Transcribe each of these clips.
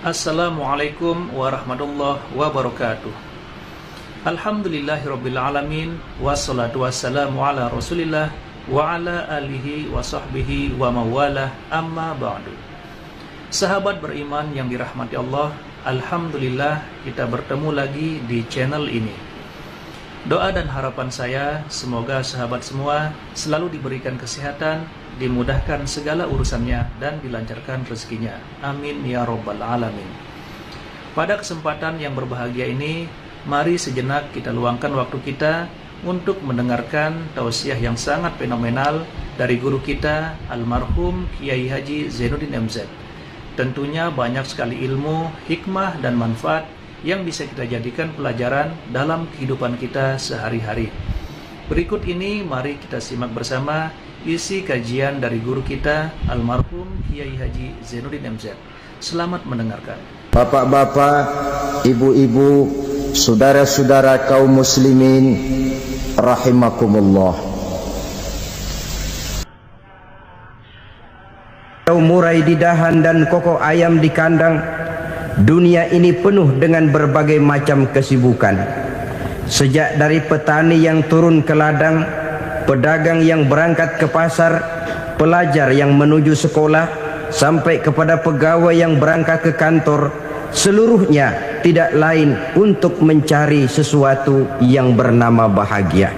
Assalamualaikum warahmatullahi wabarakatuh. Alhamdulillahirabbil alamin, wassalatu wassalamu ala Rasulillah wa ala alihi wa sahbihi wa mawalah, amma ba'du. Sahabat beriman yang dirahmati Allah, alhamdulillah kita bertemu lagi di channel ini. Doa dan harapan saya semoga sahabat semua selalu diberikan kesehatan, dimudahkan segala urusannya, dan dilancarkan rezekinya. Amin ya rabbal alamin. Pada kesempatan yang berbahagia ini, mari sejenak kita luangkan waktu kita untuk mendengarkan tausiah yang sangat fenomenal dari guru kita, almarhum Kiai Haji Zainuddin MZ. Tentunya banyak sekali ilmu, hikmah, dan manfaat yang bisa kita jadikan pelajaran dalam kehidupan kita sehari-hari. Berikut ini mari kita simak bersama isi kajian dari guru kita, almarhum Kiai Haji Zainuddin MZ. Selamat mendengarkan. Bapak-bapak, ibu-ibu, saudara-saudara kaum muslimin rahimakumullah. Murai di dahan dan koko ayam di kandang. Dunia ini penuh dengan berbagai macam kesibukan. Sejak dari petani yang turun ke ladang, pedagang yang berangkat ke pasar, pelajar yang menuju sekolah, sampai kepada pegawai yang berangkat ke kantor, seluruhnya tidak lain untuk mencari sesuatu yang bernama bahagia.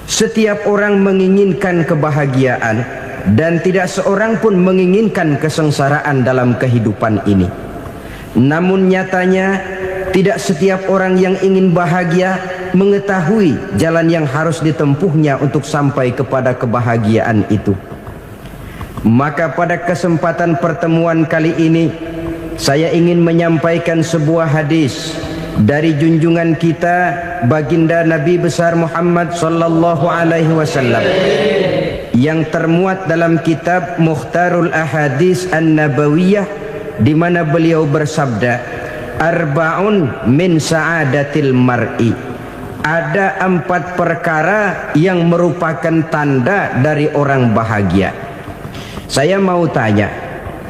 Setiap orang menginginkan kebahagiaan, dan tidak seorang pun menginginkan kesengsaraan dalam kehidupan ini. Namun nyatanya tidak setiap orang yang ingin bahagia mengetahui jalan yang harus ditempuhnya untuk sampai kepada kebahagiaan itu. Maka pada kesempatan pertemuan kali ini, saya ingin menyampaikan sebuah hadis dari junjungan kita baginda Nabi besar Muhammad sallallahu alaihi wasallam yang termuat dalam kitab Mukhtarul Ahadits An-Nabawiyah, di mana beliau bersabda, arba'un min sa'adatil mar'i. Ada 4 perkara yang merupakan tanda dari orang bahagia. Saya mau tanya,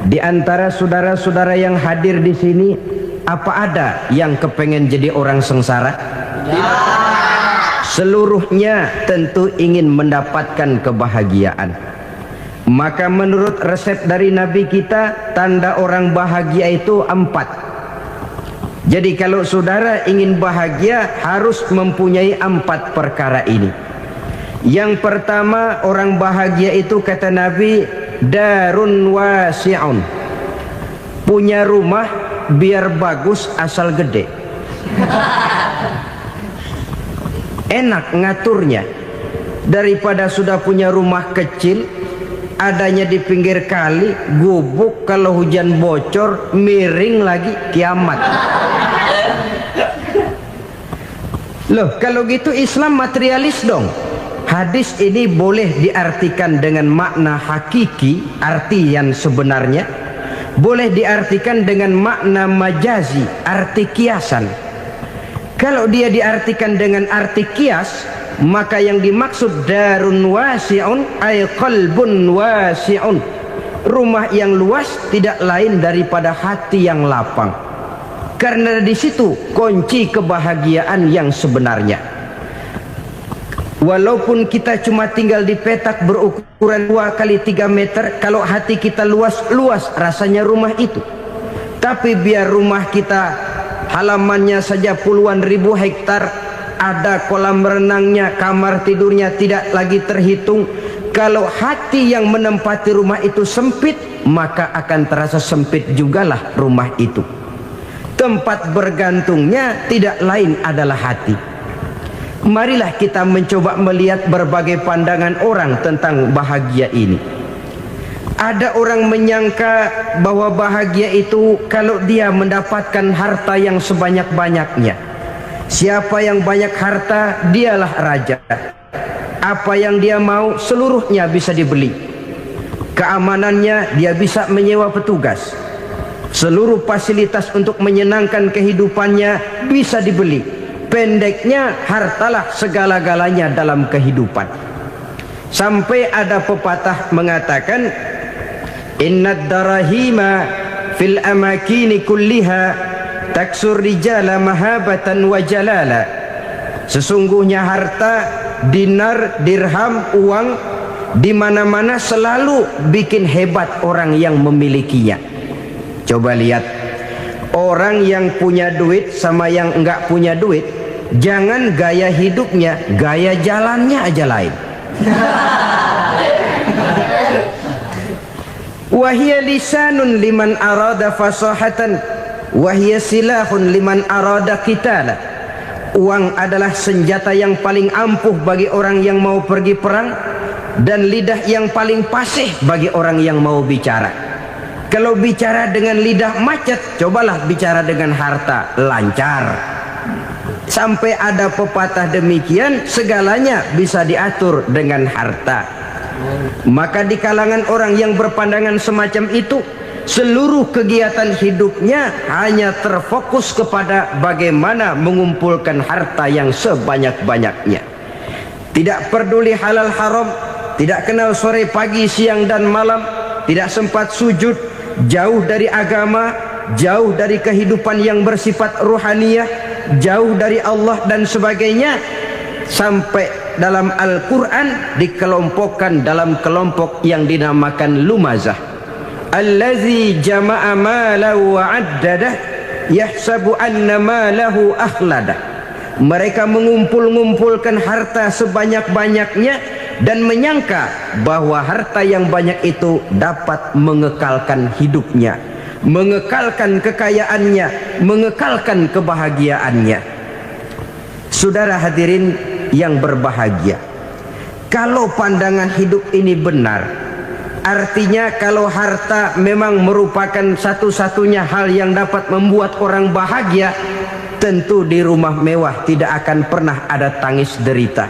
di antara saudara-saudara yang hadir di sini, apa ada yang kepengen jadi orang sengsara? Ya. Seluruhnya tentu ingin mendapatkan kebahagiaan. Maka menurut resep dari Nabi kita, tanda orang bahagia itu 4. Jadi kalau saudara ingin bahagia, harus mempunyai 4 perkara ini. Yang pertama, orang bahagia itu kata Nabi, darun wasi'un. Punya rumah biar bagus asal gede. Enak ngaturnya. Daripada sudah punya rumah kecil, adanya di pinggir kali, gubuk, kalau hujan bocor, miring lagi, kiamat. Loh, kalau gitu Islam materialis dong. Hadis ini boleh diartikan dengan makna hakiki, arti yang sebenarnya. Boleh diartikan dengan makna majazi, arti kiasan. Kalau dia diartikan dengan arti kias, maka yang dimaksud darun wasi'un ay qalbun wasi'un. Rumah yang luas tidak lain daripada hati yang lapang. Karena di situ kunci kebahagiaan yang sebenarnya. Walaupun kita cuma tinggal di petak berukuran 2 kali 3 meter, kalau hati kita luas rasanya rumah itu. Tapi biar rumah kita halamannya saja puluhan ribu hektar, ada kolam renangnya, kamar tidurnya tidak lagi terhitung. Kalau hati yang menempati rumah itu sempit, maka akan terasa sempit jugalah rumah itu. Tempat bergantungnya tidak lain adalah hati. Marilah kita mencoba melihat berbagai pandangan orang tentang bahagia ini. Ada orang menyangka bahwa bahagia itu kalau dia mendapatkan harta yang sebanyak-banyaknya. Siapa yang banyak harta, dialah raja. Apa yang dia mau, seluruhnya bisa dibeli. Keamanannya, dia bisa menyewa petugas. Seluruh fasilitas untuk menyenangkan kehidupannya bisa dibeli. Pendeknya, hartalah segala-galanya dalam kehidupan. Sampai ada pepatah mengatakan, innad darahima fil amakini kulliha taksur rijala mahabatan wa jalala. Sesungguhnya harta, dinar, dirham, uang di mana-mana selalu bikin hebat orang yang memilikinya. Coba lihat orang yang punya duit sama yang enggak punya duit, jangan gaya hidupnya, gaya jalannya aja lain. Wahia lisanun liman arada fasahatan, wahia silahun liman arada qitala. Uang adalah senjata yang paling ampuh bagi orang yang mau pergi perang, dan lidah yang paling fasih bagi orang yang mau bicara. Kalau bicara dengan lidah macet, cobalah bicara dengan harta, lancar. Sampai ada pepatah demikian, segalanya bisa diatur dengan harta. Maka di kalangan orang yang berpandangan semacam itu, seluruh kegiatan hidupnya hanya terfokus kepada bagaimana mengumpulkan harta yang sebanyak-banyaknya. Tidak peduli halal haram, tidak kenal sore pagi siang dan malam, tidak sempat sujud, jauh dari agama, jauh dari kehidupan yang bersifat ruhaniyah, jauh dari Allah dan sebagainya. Sampai dalam Al-Quran dikelompokkan dalam kelompok yang dinamakan lumazah. Allazi jama'a malahu wa'addadah yahsabu anna malahu akhladah. Mereka mengumpul-ngumpulkan harta sebanyak-banyaknya dan menyangka bahwa harta yang banyak itu dapat mengekalkan hidupnya, mengekalkan kekayaannya, mengekalkan kebahagiaannya. Saudara hadirin yang berbahagia, kalau pandangan hidup ini benar, artinya kalau harta memang merupakan satu-satunya hal yang dapat membuat orang bahagia, tentu di rumah mewah tidak akan pernah ada tangis derita.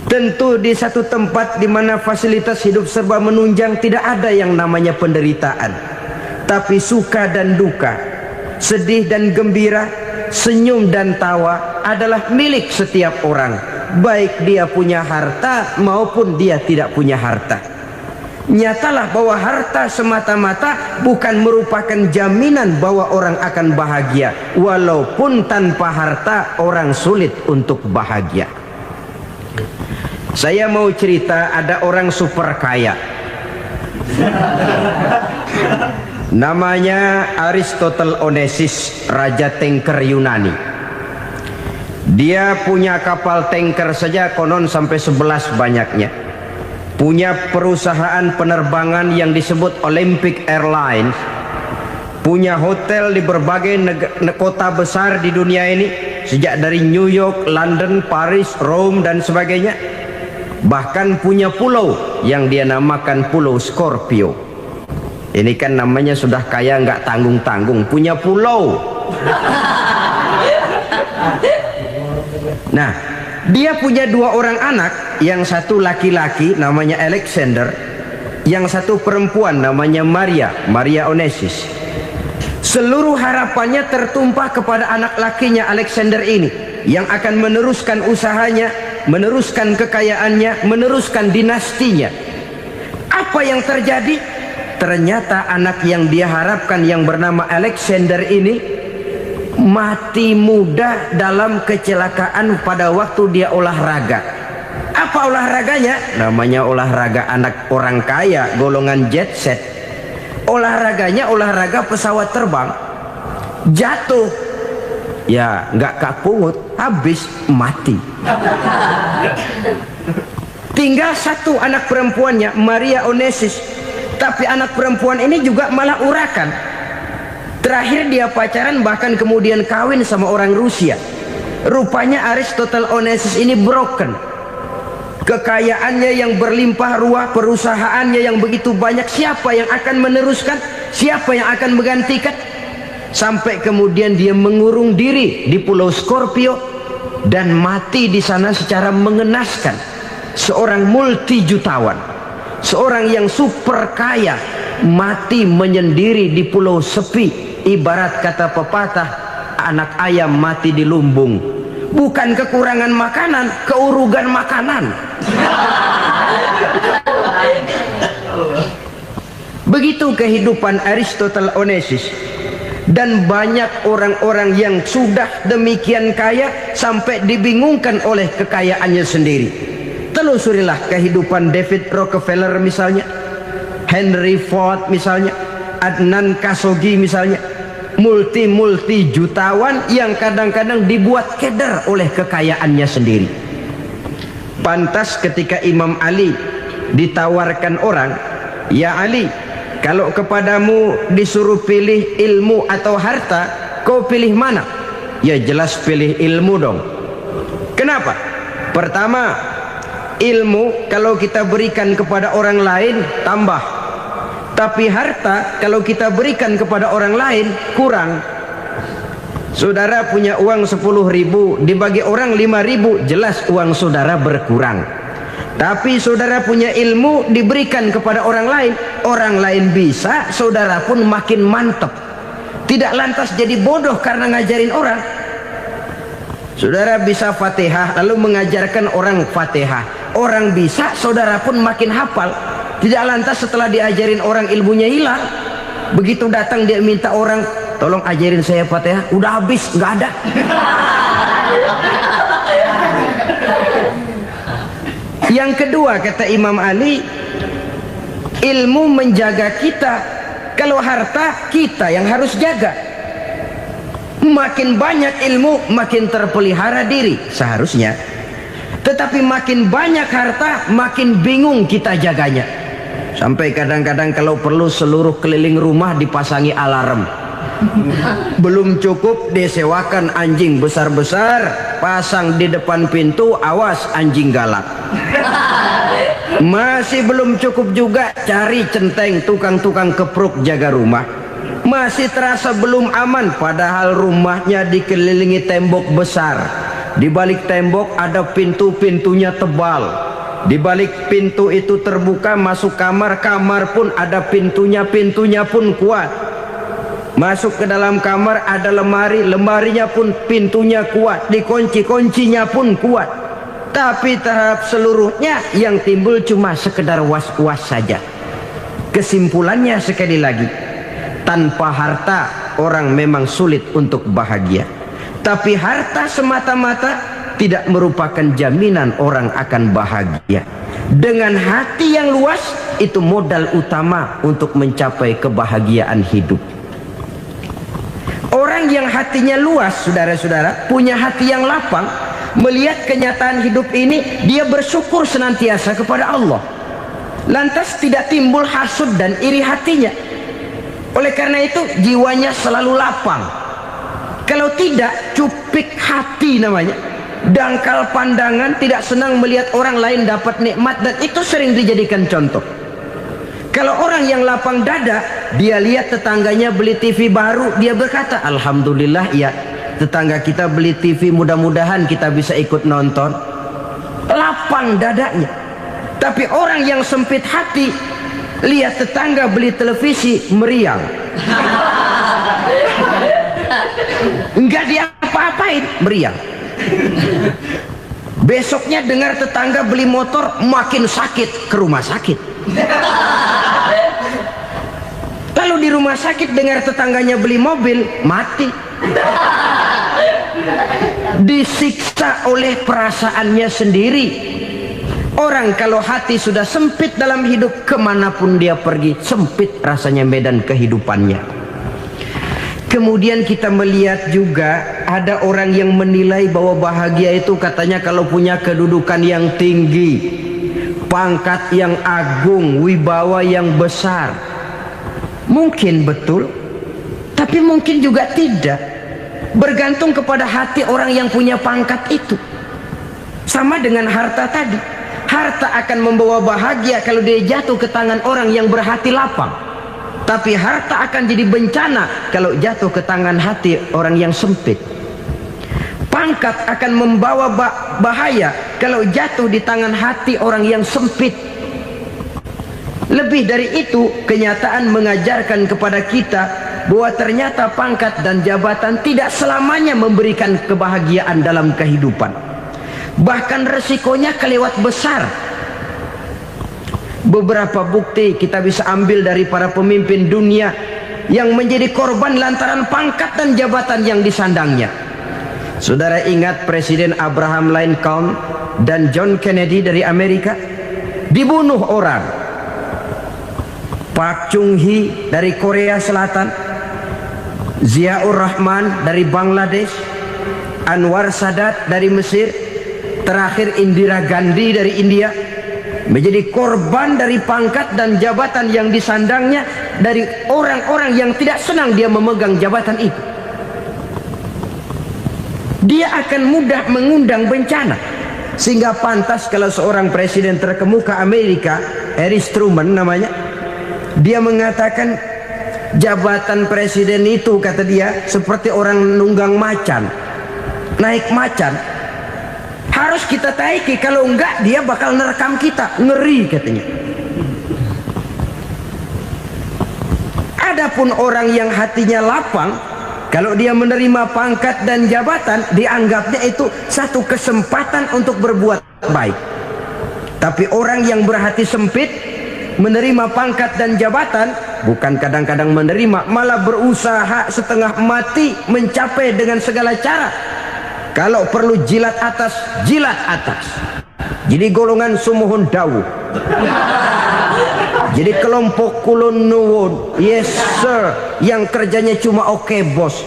Tentu di satu tempat di mana fasilitas hidup serba menunjang tidak ada yang namanya penderitaan. Tapi suka dan duka, sedih dan gembira, senyum dan tawa adalah milik setiap orang, baik dia punya harta maupun dia tidak punya harta. Nyatalah bahwa harta semata-mata bukan merupakan jaminan bahwa orang akan bahagia, walaupun tanpa harta orang sulit untuk bahagia. Saya mau cerita, ada orang super kaya namanya Aristotle Onesimus, raja tanker Yunani. Dia punya kapal tanker saja konon sampai 11 banyaknya. Punya perusahaan penerbangan yang disebut Olympic Airlines. Punya hotel di berbagai kota besar di dunia ini, sejak dari New York, London, Paris, Rome dan sebagainya. Bahkan punya pulau yang dia namakan Pulau Scorpio. Ini kan namanya sudah kaya nggak tanggung-tanggung, punya pulau. Nah, dia punya 2 orang anak, yang satu laki-laki namanya Alexander, yang satu perempuan namanya Maria Onesimus. Seluruh harapannya tertumpah kepada anak lakinya Alexander ini, yang akan meneruskan usahanya, meneruskan kekayaannya, meneruskan dinastinya. Apa yang terjadi? Ternyata anak yang dia harapkan yang bernama Alexander ini mati muda dalam kecelakaan pada waktu dia olahraga. Apa olahraganya? Namanya olahraga anak orang kaya, golongan jet set. Olahraganya olahraga pesawat terbang. Jatuh, ya nggak kapungut, habis mati. Tinggal satu anak perempuannya, Maria Onesimus. Tapi anak perempuan ini juga malah urakan. Terakhir dia pacaran, bahkan kemudian kawin sama orang Rusia. Rupanya Aristotle Onesimus ini broken. Kekayaannya yang berlimpah ruah, perusahaannya yang begitu banyak, siapa yang akan meneruskan? Siapa yang akan menggantikan? Sampai kemudian dia mengurung diri di Pulau Scorpio dan mati di sana secara mengenaskan. Seorang multi jutawan, seorang yang super kaya, mati menyendiri di pulau sepi. Ibarat kata pepatah, anak ayam mati di lumbung. Bukan kekurangan makanan, keurugan makanan. Begitu kehidupan Aristotle Onassis. Dan banyak orang-orang yang sudah demikian kaya sampai dibingungkan oleh kekayaannya sendiri. Telusurilah kehidupan David Rockefeller misalnya, Henry Ford misalnya, Adnan Khashoggi misalnya, multi jutawan yang kadang-kadang dibuat keder oleh kekayaannya sendiri. Pantas ketika Imam Ali ditawarkan orang, "Ya Ali, kalau kepadamu disuruh pilih ilmu atau harta, kau pilih mana?" Ya jelas pilih ilmu dong. Kenapa? Pertama, ilmu kalau kita berikan kepada orang lain tambah. Tapi harta kalau kita berikan kepada orang lain kurang. Saudara punya uang 10.000, dibagi orang 5.000, jelas uang saudara berkurang. Tapi saudara punya ilmu diberikan kepada orang lain bisa, saudara pun makin mantap. Tidak lantas jadi bodoh karena ngajarin orang. Saudara bisa Fatihah lalu mengajarkan orang Fatihah. Orang bisa, saudara pun makin hafal. Tidak lantas setelah diajarin orang ilmunya hilang. Begitu datang dia minta orang, "Tolong ajarin saya Fatihah." Udah habis, nggak ada. Yang kedua kata Imam Ali, ilmu menjaga kita. Kalau harta kita yang harus jaga. Makin banyak ilmu makin terpelihara diri seharusnya. Tetapi makin banyak harta makin bingung kita jaganya. Sampai kadang-kadang kalau perlu seluruh keliling rumah dipasangi alarm. Belum cukup disewakan anjing besar-besar, pasang di depan pintu, awas anjing galak. Masih belum cukup juga, cari centeng tukang-tukang kepruk jaga rumah. Masih terasa belum aman, padahal rumahnya dikelilingi tembok besar. Di balik tembok ada pintu-pintunya tebal. Di balik pintu itu terbuka masuk kamar, kamar pun ada pintunya, pintunya pun kuat. Masuk ke dalam kamar ada lemari, lemarinya pun pintunya kuat, dikunci, kuncinya pun kuat. Tapi terhadap seluruhnya yang timbul cuma sekedar was-was saja. Kesimpulannya sekali lagi, tanpa harta orang memang sulit untuk bahagia. Tapi harta semata-mata tidak merupakan jaminan orang akan bahagia. Dengan hati yang luas, itu modal utama untuk mencapai kebahagiaan hidup. Orang yang hatinya luas, saudara-saudara, punya hati yang lapang, melihat kenyataan hidup ini, dia bersyukur senantiasa kepada Allah. Lantas tidak timbul hasud dan iri hatinya. Oleh karena itu jiwanya selalu lapang. Kalau tidak, cupik hati namanya, dangkal pandangan, tidak senang melihat orang lain dapat nikmat, dan itu sering dijadikan contoh. Kalau orang yang lapang dada, dia lihat tetangganya beli TV baru, dia berkata, "Alhamdulillah ya, tetangga kita beli TV, mudah-mudahan kita bisa ikut nonton." Lapang dadanya. Tapi orang yang sempit hati, lihat tetangga beli televisi, meriang. Enggak diapa-apain, meriang. Besoknya dengar tetangga beli motor, makin sakit, ke rumah sakit. Lalu di rumah sakit dengar tetangganya beli mobil, mati. Disiksa oleh perasaannya sendiri. Orang kalau hati sudah sempit dalam hidup, kemanapun dia pergi, sempit rasanya medan kehidupannya. Kemudian kita melihat juga ada orang yang menilai bahwa bahagia itu katanya kalau punya kedudukan yang tinggi, pangkat yang agung, wibawa yang besar. Mungkin betul, tapi mungkin juga tidak. Bergantung kepada hati orang yang punya pangkat itu. Sama dengan harta tadi. Harta akan membawa bahagia kalau dia jatuh ke tangan orang yang berhati lapang. Tapi harta akan jadi bencana kalau jatuh ke tangan hati orang yang sempit. Pangkat akan membawa bahaya kalau jatuh di tangan hati orang yang sempit. Lebih dari itu, kenyataan mengajarkan kepada kita bahwa ternyata pangkat dan jabatan tidak selamanya memberikan kebahagiaan dalam kehidupan. Bahkan resikonya kelewat besar. Beberapa bukti kita bisa ambil dari para pemimpin dunia yang menjadi korban lantaran pangkat dan jabatan yang disandangnya. Saudara ingat Presiden Abraham Lincoln dan John Kennedy dari Amerika? Dibunuh orang. Park Chung-hee dari Korea Selatan, Ziaur Rahman dari Bangladesh, Anwar Sadat dari Mesir, terakhir Indira Gandhi dari India, menjadi korban dari pangkat dan jabatan yang disandangnya dari orang-orang yang tidak senang dia memegang jabatan itu. Dia akan mudah mengundang bencana, sehingga pantas kalau seorang presiden terkemuka Amerika, Harry Truman namanya, dia mengatakan jabatan presiden itu, kata dia, seperti orang nunggang macan, naik macan. Harus kita taiki, kalau enggak dia bakal nerekam kita, ngeri katanya. Adapun orang yang hatinya lapang, kalau dia menerima pangkat dan jabatan, dianggapnya itu satu kesempatan untuk berbuat baik. Tapi orang yang berhati sempit, menerima pangkat dan jabatan, bukan kadang-kadang menerima, malah berusaha setengah mati mencapai dengan segala cara. Kalau perlu jilat atas, jilat atas. Jadi golongan sumuhun dawu. Jadi kelompok kulon nuwun, yes sir, yang kerjanya cuma oke bos.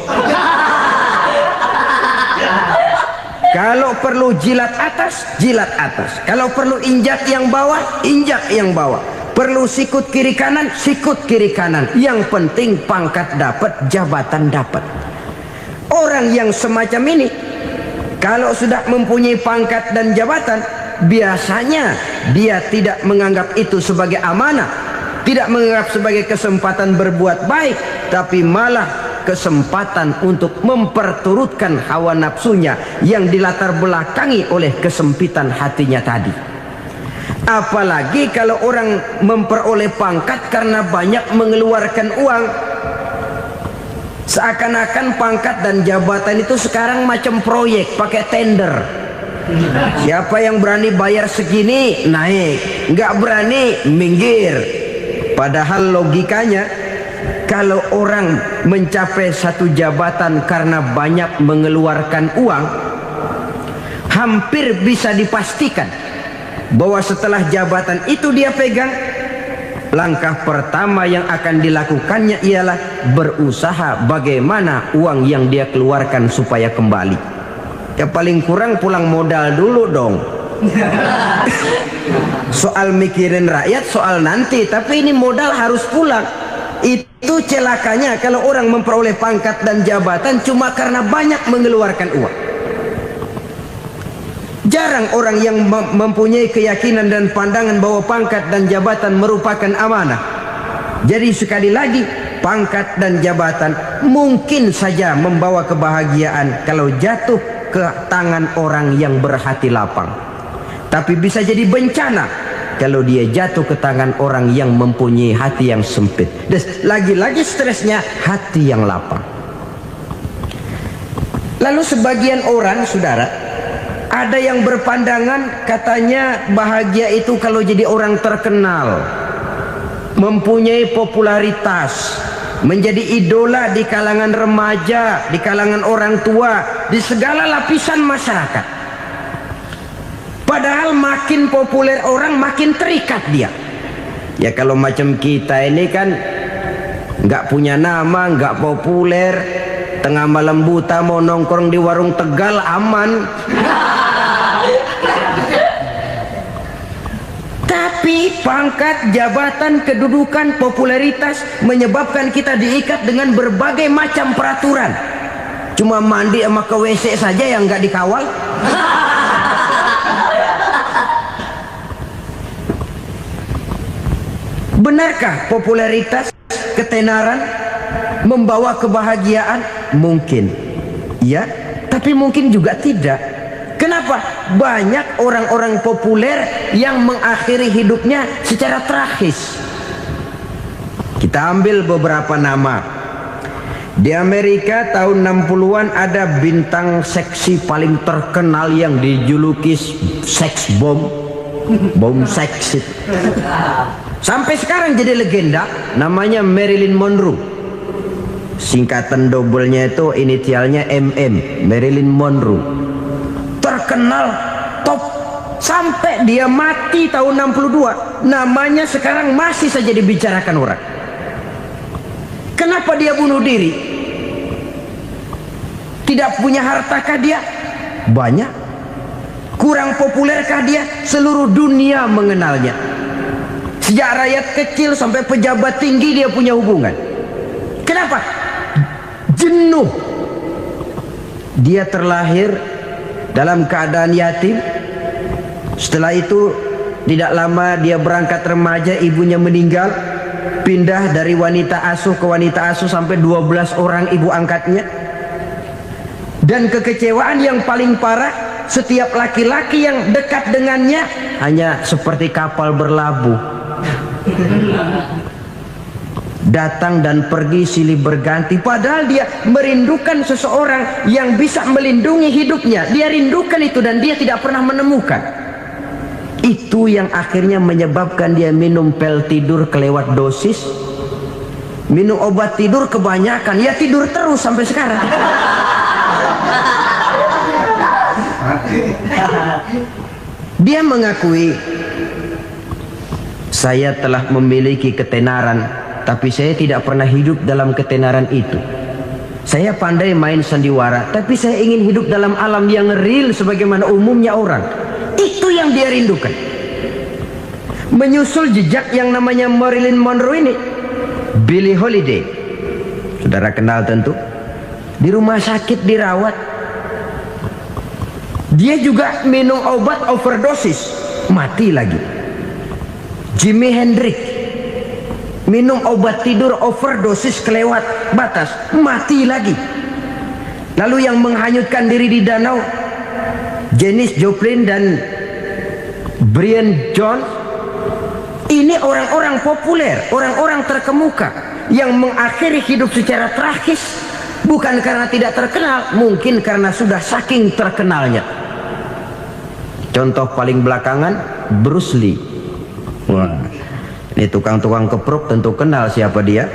Kalau perlu jilat atas, jilat atas. Kalau perlu injak yang bawah, injak yang bawah. Perlu sikut kiri kanan, sikut kiri kanan. Yang penting pangkat dapat, jabatan dapat. Orang yang semacam ini, kalau sudah mempunyai pangkat dan jabatan, biasanya dia tidak menganggap itu sebagai amanah, tidak menganggap sebagai kesempatan berbuat baik, tapi malah kesempatan untuk memperturutkan hawa nafsunya yang dilatar belakangi oleh kesempitan hatinya tadi. Apalagi kalau orang memperoleh pangkat karena banyak mengeluarkan uang, seakan-akan pangkat dan jabatan itu sekarang macam proyek, pakai tender. Siapa yang berani bayar segini naik, nggak berani minggir. Padahal logikanya, kalau orang mencapai satu jabatan karena banyak mengeluarkan uang, hampir bisa dipastikan bahwa setelah jabatan itu dia pegang, langkah pertama yang akan dilakukannya ialah berusaha bagaimana uang yang dia keluarkan supaya kembali. Ya paling kurang pulang modal dulu dong. Soal mikirin rakyat soal nanti, tapi ini modal harus pulang. Itu celakanya kalau orang memperoleh pangkat dan jabatan cuma karena banyak mengeluarkan uang. Jarang orang yang mempunyai keyakinan dan pandangan bahwa pangkat dan jabatan merupakan amanah. Jadi sekali lagi, pangkat dan jabatan mungkin saja membawa kebahagiaan kalau jatuh ke tangan orang yang berhati lapang. Tapi bisa jadi bencana kalau dia jatuh ke tangan orang yang mempunyai hati yang sempit. Dan lagi-lagi stresnya hati yang lapang. Lalu sebagian orang, saudara, ada yang berpandangan katanya bahagia itu kalau jadi orang terkenal, mempunyai popularitas, menjadi idola di kalangan remaja, di kalangan orang tua, di segala lapisan masyarakat. Padahal makin populer orang, makin terikat dia. Ya kalau macam kita ini kan nggak punya nama, nggak populer, tengah malam buta mau nongkrong di warung Tegal aman. Tapi pangkat, jabatan, kedudukan, popularitas menyebabkan kita diikat dengan berbagai macam peraturan. Cuma mandi sama ke WC saja yang nggak dikawal. Benarkah popularitas, ketenaran membawa kebahagiaan? Mungkin ya, tapi mungkin juga tidak. Kenapa? Banyak orang-orang populer yang mengakhiri hidupnya secara tragis. Kita ambil beberapa nama. Di Amerika tahun 60-an ada bintang seksi paling terkenal yang dijuluki sex bomb, bom seks itu. Sampai sekarang jadi legenda, namanya Marilyn Monroe. Singkatan doublenya itu inisialnya MM, Marilyn Monroe. Terkenal, top, sampai dia mati tahun 62. Namanya sekarang masih saja dibicarakan orang. Kenapa dia bunuh diri? Tidak punya hartakah dia? Banyak. Kurang populerkah dia? Seluruh dunia mengenalnya. Sejak rakyat kecil sampai pejabat tinggi dia punya hubungan. Kenapa? Jenuh. Dia terlahir dalam keadaan yatim. Setelah itu tidak lama dia berangkat remaja, ibunya meninggal. Pindah dari wanita asuh ke wanita asuh sampai 12 orang ibu angkatnya. Dan kekecewaan yang paling parah, setiap laki-laki yang dekat dengannya hanya seperti kapal berlabuh. Datang dan pergi silih berganti. Padahal dia merindukan seseorang yang bisa melindungi hidupnya. Dia rindukan itu dan dia tidak pernah menemukan. Itu yang akhirnya menyebabkan dia minum pil tidur kelewat dosis, minum obat tidur kebanyakan, ya tidur terus sampai sekarang. Dia mengakui, saya telah memiliki ketenaran, tapi saya tidak pernah hidup dalam ketenaran itu. Saya pandai main sandiwara, tapi saya ingin hidup dalam alam yang real sebagaimana umumnya orang. Itu yang dia rindukan. Menyusul jejak yang namanya Marilyn Monroe ini, Billie Holiday, saudara kenal tentu, di rumah sakit dirawat. Dia juga minum obat overdosis, mati lagi. Jimi Hendrix minum obat tidur overdosis kelewat batas, mati lagi. Lalu yang menghanyutkan diri di danau, Janis Joplin dan Brian Jones. Ini orang-orang populer, orang-orang terkemuka yang mengakhiri hidup secara tragis, bukan karena tidak terkenal, mungkin karena sudah saking terkenalnya. Contoh paling belakangan, Bruce Lee. Wah, ini tukang-tukang keprok tentu kenal siapa dia.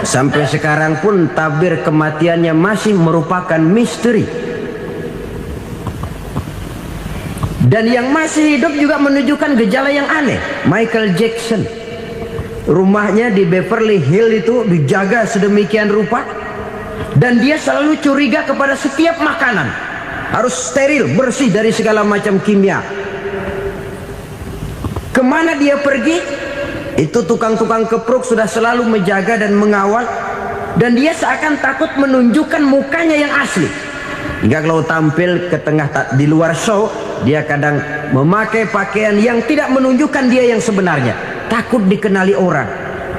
Sampai sekarang pun tabir kematiannya masih merupakan misteri. Dan yang masih hidup juga menunjukkan gejala yang aneh. Michael Jackson, rumahnya di Beverly Hills itu dijaga sedemikian rupa, dan dia selalu curiga kepada setiap makanan harus steril, bersih dari segala macam kimia. Kemana dia pergi, itu tukang-tukang keprok sudah selalu menjaga dan mengawal, dan dia seakan takut menunjukkan mukanya yang asli. Hingga kalau tampil ke tengah di luar show, dia kadang memakai pakaian yang tidak menunjukkan dia yang sebenarnya, takut dikenali orang.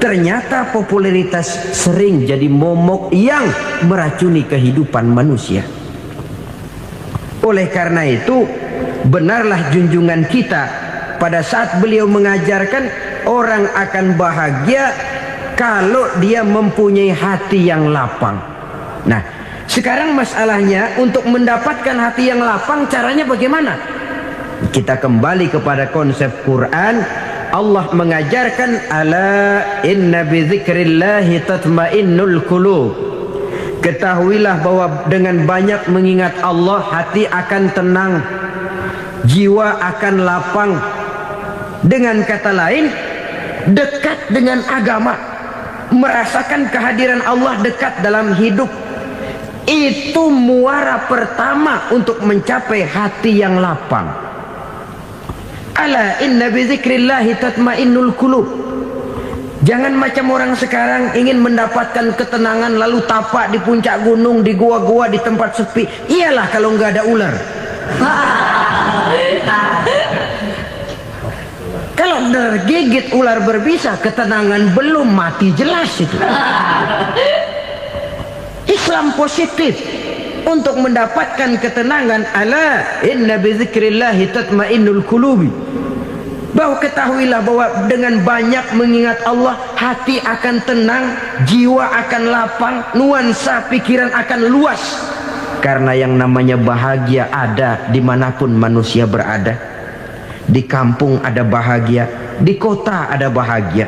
Ternyata popularitas sering jadi momok yang meracuni kehidupan manusia. Oleh karena itu, benarlah junjungan kita pada saat beliau mengajarkan orang akan bahagia kalau dia mempunyai hati yang lapang. Nah, sekarang masalahnya untuk mendapatkan hati yang lapang, caranya bagaimana? Kita kembali kepada konsep Quran. Allah mengajarkan, ala inna bi dzikrillahi tatmainnul qulub. Ketahuilah bahwa dengan banyak mengingat Allah, hati akan tenang, jiwa akan lapang. Dengan kata lain, dekat dengan agama, merasakan kehadiran Allah dekat dalam hidup. Itu muara pertama untuk mencapai hati yang lapang. Ala inna bi dzikrillahi tatmainnul qulub. Jangan macam orang sekarang ingin mendapatkan ketenangan lalu tapak di puncak gunung, di gua-gua, di tempat sepi. Iyalah kalau nggak ada ular. Kalau tergigit ular berbisa, ketenangan belum, mati jelas itu. Islam positif untuk mendapatkan ketenangan. Ala inna bi dzikrillahi tatmainnul qulubi. Bahwa ketahuilah bahwa dengan banyak mengingat Allah, hati akan tenang, jiwa akan lapang, nuansa pikiran akan luas. Karena yang namanya bahagia ada dimanapun manusia berada. Di kampung ada bahagia, di kota ada bahagia,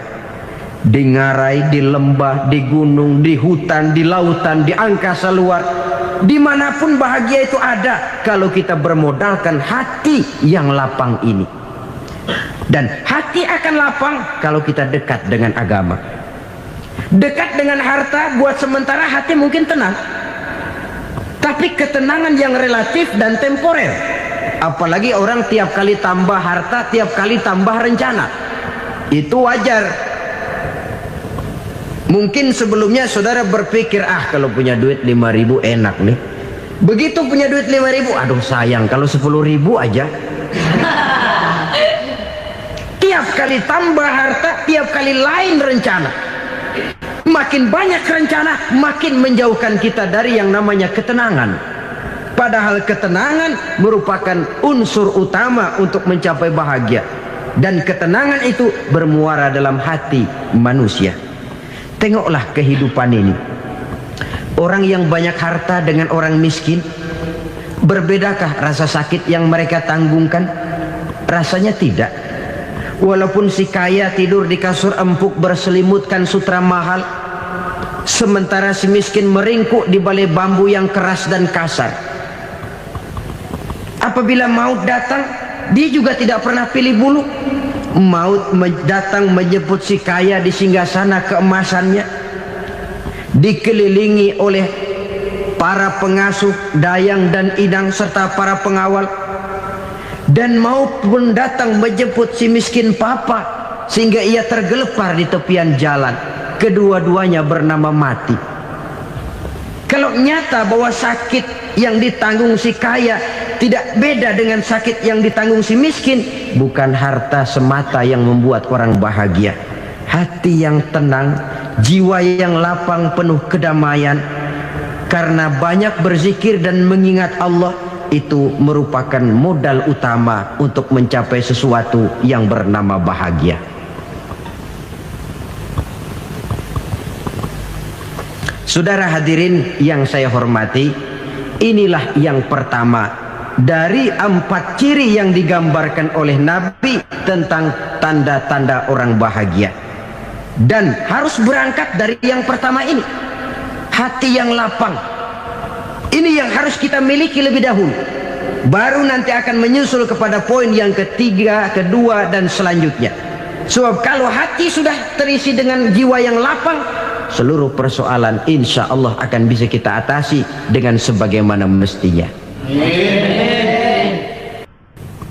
di ngarai, di lembah, di gunung, di hutan, di lautan, di angkasa luar, dimanapun bahagia itu ada kalau kita bermodalkan hati yang lapang ini. Dan hati akan lapang kalau kita dekat dengan agama. Dekat dengan harta buat sementara hati mungkin tenang, tapi ketenangan yang relatif dan temporer. Apalagi orang tiap kali tambah harta, tiap kali tambah rencana. Itu wajar. Mungkin sebelumnya saudara berpikir, kalau punya duit 5.000 enak nih. Begitu punya duit 5.000, aduh sayang kalau 10.000 aja. Tiap kali tambah harta, tiap kali lain rencana. Makin banyak rencana, makin menjauhkan kita dari yang namanya ketenangan. Padahal ketenangan merupakan unsur utama untuk mencapai bahagia. Dan ketenangan itu bermuara dalam hati manusia. Tengoklah kehidupan ini. Orang yang banyak harta dengan orang miskin, berbedakah rasa sakit yang mereka tanggungkan? Rasanya tidak. Walaupun si kaya tidur di kasur empuk berselimutkan sutra mahal, sementara si miskin meringkuk di balai bambu yang keras dan kasar. Apabila maut datang, dia juga tidak pernah pilih bulu. Maut datang menjemput si kaya di singgasana keemasannya, dikelilingi oleh para pengasuh, dayang dan idang serta para pengawal. Dan maut pun datang menjemput si miskin papa, sehingga ia tergelepar di tepian jalan. Kedua-duanya bernama mati. Kalau nyata bahwa sakit yang ditanggung si kaya tidak beda dengan sakit yang ditanggung si miskin, bukan harta semata yang membuat orang bahagia. Hati yang tenang, jiwa yang lapang penuh kedamaian, karena banyak berzikir dan mengingat Allah, itu merupakan modal utama untuk mencapai sesuatu yang bernama bahagia. Saudara hadirin yang saya hormati, inilah yang pertama dari 4 ciri yang digambarkan oleh Nabi tentang tanda-tanda orang bahagia. Dan harus berangkat dari yang pertama ini, hati yang lapang. Ini yang harus kita miliki lebih dahulu, baru nanti akan menyusul kepada poin yang ketiga, kedua dan selanjutnya. Sebab kalau hati sudah terisi dengan jiwa yang lapang, seluruh persoalan insya Allah akan bisa kita atasi dengan sebagaimana mestinya.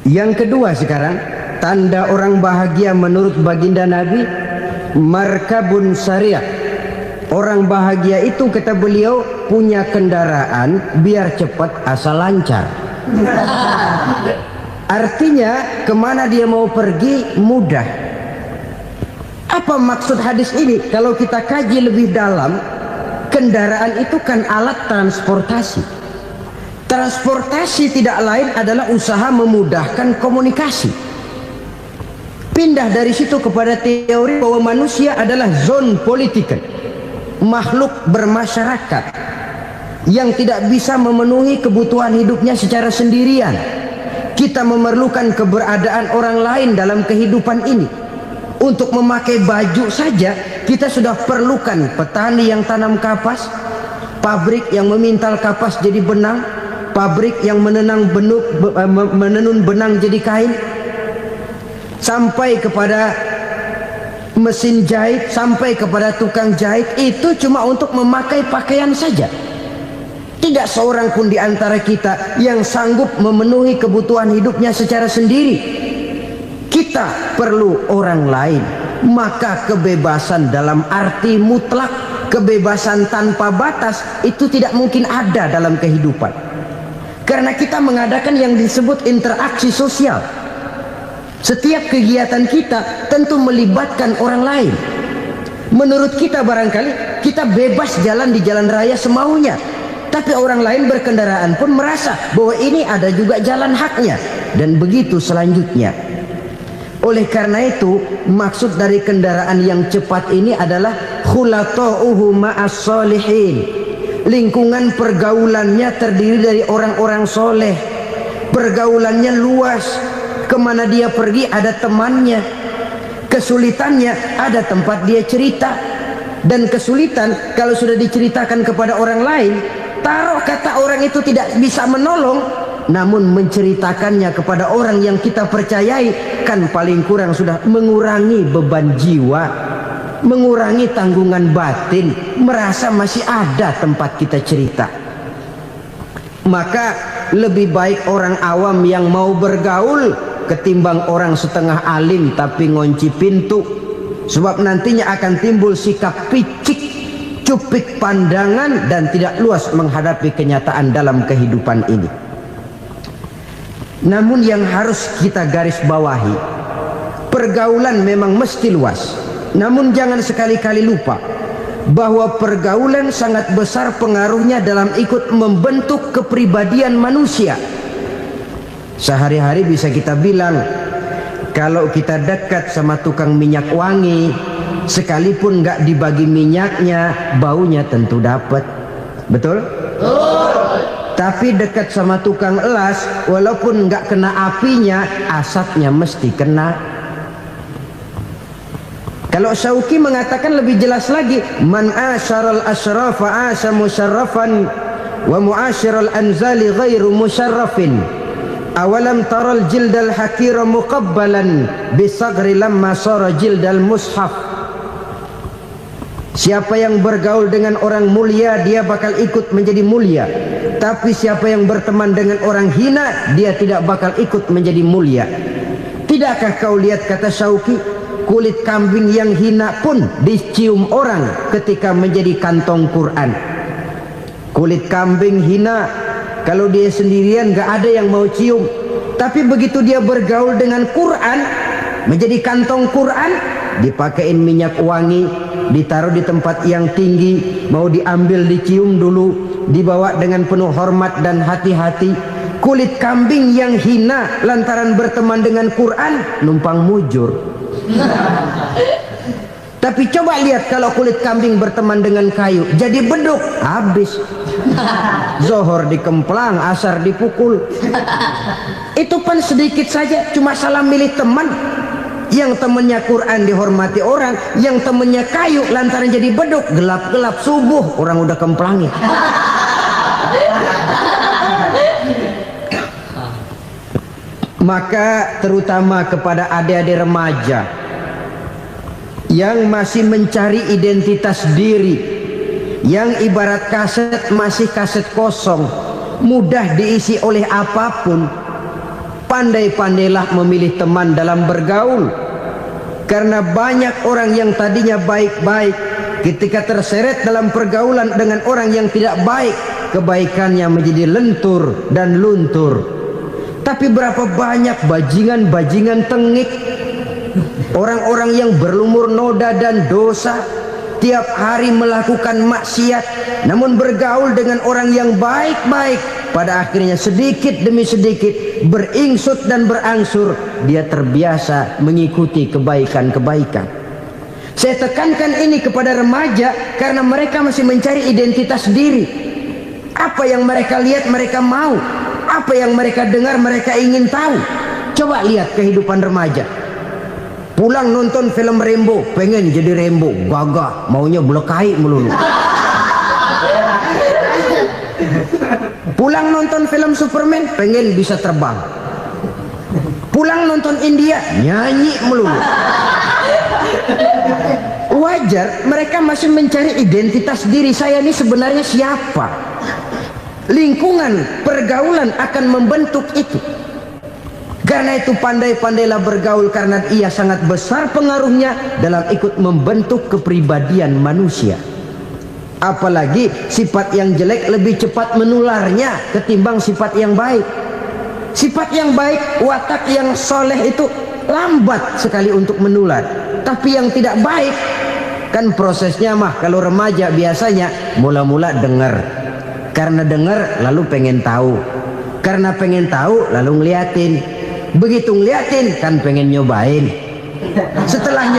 Yang kedua sekarang, tanda orang bahagia menurut baginda Nabi, markabun syariah. Orang bahagia itu, kata beliau, punya kendaraan biar cepat asal lancar. Artinya kemana dia mau pergi mudah. Apa maksud hadis ini? Kalau kita kaji lebih dalam, kendaraan itu kan alat transportasi. Transportasi tidak lain adalah usaha memudahkan komunikasi. Pindah dari situ kepada teori bahwa manusia adalah zon political, makhluk bermasyarakat yang tidak bisa memenuhi kebutuhan hidupnya secara sendirian. Kita memerlukan keberadaan orang lain dalam kehidupan ini. Untuk memakai baju saja kita sudah perlukan petani yang tanam kapas, pabrik yang memintal kapas jadi benang, pabrik yang menenun benang jadi kain, sampai kepada mesin jahit, sampai kepada tukang jahit. Itu cuma untuk memakai pakaian saja. Tidak seorang pun di antara kita yang sanggup memenuhi kebutuhan hidupnya secara sendiri. Kita perlu orang lain. Maka kebebasan dalam arti mutlak, kebebasan tanpa batas, itu tidak mungkin ada dalam kehidupan. Karena kita mengadakan yang disebut interaksi sosial. Setiap kegiatan kita tentu melibatkan orang lain. Menurut kita barangkali kita bebas jalan di jalan raya semaunya, tapi orang lain berkendaraan pun merasa bahwa ini ada juga jalan haknya, dan begitu selanjutnya. Oleh karena itu, maksud dari kendaraan yang cepat ini adalah khulata'uhu ma'as solihin, lingkungan pergaulannya terdiri dari orang-orang soleh, pergaulannya luas, kemana dia pergi ada temannya, kesulitannya ada tempat dia cerita. Dan kesulitan kalau sudah diceritakan kepada orang lain, taruh kata orang itu tidak bisa menolong, namun menceritakannya kepada orang yang kita percayai, kan paling kurang sudah mengurangi beban jiwa, mengurangi tanggungan batin, merasa masih ada tempat kita cerita. Maka lebih baik orang awam yang mau bergaul ketimbang orang setengah alim tapi ngunci pintu. Sebab nantinya akan timbul sikap picik, cupik pandangan, dan tidak luas menghadapi kenyataan dalam kehidupan ini. Namun yang harus kita garis bawahi, pergaulan memang mesti luas, namun jangan sekali-kali lupa bahwa pergaulan sangat besar pengaruhnya dalam ikut membentuk kepribadian manusia. Sehari-hari bisa kita bilang, kalau kita dekat sama tukang minyak wangi, sekalipun nggak dibagi minyaknya, baunya tentu dapat. Betul? Tapi dekat sama tukang elas, walaupun nggak kena apinya, asapnya mesti kena. Kalau Syauqi mengatakan lebih jelas lagi, man asyaral asyrafa asya musyarrafan wa muasyiral anzali ghairu musyarrafin. Awalam taral jildal hakira muqabbalan bisagri lamma sara jildal mushaf. Siapa yang bergaul dengan orang mulia, dia bakal ikut menjadi mulia. Tapi siapa yang berteman dengan orang hina, dia tidak bakal ikut menjadi mulia. Tidakkah kau lihat, kata Syauqi, kulit kambing yang hina pun dicium orang ketika menjadi kantong Quran. Kulit kambing hina, kalau dia sendirian gak ada yang mau cium. Tapi begitu dia bergaul dengan Quran, menjadi kantong Quran, dipakein minyak wangi, ditaruh di tempat yang tinggi, mau diambil dicium dulu, dibawa dengan penuh hormat dan hati-hati. Kulit kambing yang hina lantaran berteman dengan Quran, numpang mujur. Tapi coba lihat kalau kulit kambing berteman dengan kayu, jadi beduk, habis. Zohor dikemplang, asar dipukul. Itu pun sedikit saja, cuma salah milih teman. Yang temannya Quran dihormati orang, yang temannya kayu lantaran jadi beduk, gelap-gelap subuh orang udah kemplangin. Maka terutama kepada adik-adik remaja yang masih mencari identitas diri, yang ibarat kaset masih kaset kosong, mudah diisi oleh apapun, pandai-pandailah memilih teman dalam bergaul. Karena banyak orang yang tadinya baik-baik, ketika terseret dalam pergaulan dengan orang yang tidak baik, kebaikannya menjadi lentur dan luntur. Tapi berapa banyak bajingan-bajingan tengik, orang-orang yang berlumur noda dan dosa, tiap hari melakukan maksiat, namun bergaul dengan orang yang baik-baik, pada akhirnya sedikit demi sedikit beringsut dan berangsur dia terbiasa mengikuti kebaikan-kebaikan. Saya tekankan ini kepada remaja karena mereka masih mencari identitas diri. Apa yang mereka lihat mereka mau, apa yang mereka dengar mereka ingin tahu. Coba lihat kehidupan remaja. Pulang nonton film Rambo, pengen jadi Rambo, gagah, maunya belekai melulu. Pulang nonton film Superman, pengen bisa terbang. Pulang nonton India, nyanyi melulu. Wajar, mereka masih mencari identitas diri. Saya ini sebenarnya siapa? Lingkungan, pergaulan akan membentuk itu. Karena itu pandai-pandailah bergaul, karena ia sangat besar pengaruhnya dalam ikut membentuk kepribadian manusia. Apalagi sifat yang jelek lebih cepat menularnya ketimbang sifat yang baik. Sifat yang baik, watak yang soleh itu lambat sekali untuk menular. Tapi yang tidak baik, kan prosesnya mah kalau remaja biasanya mula-mula dengar. Karena dengar lalu pengen tahu. Karena pengen tahu lalu ngeliatin. Begitu ngeliatin kan pengen nyobain. Setelah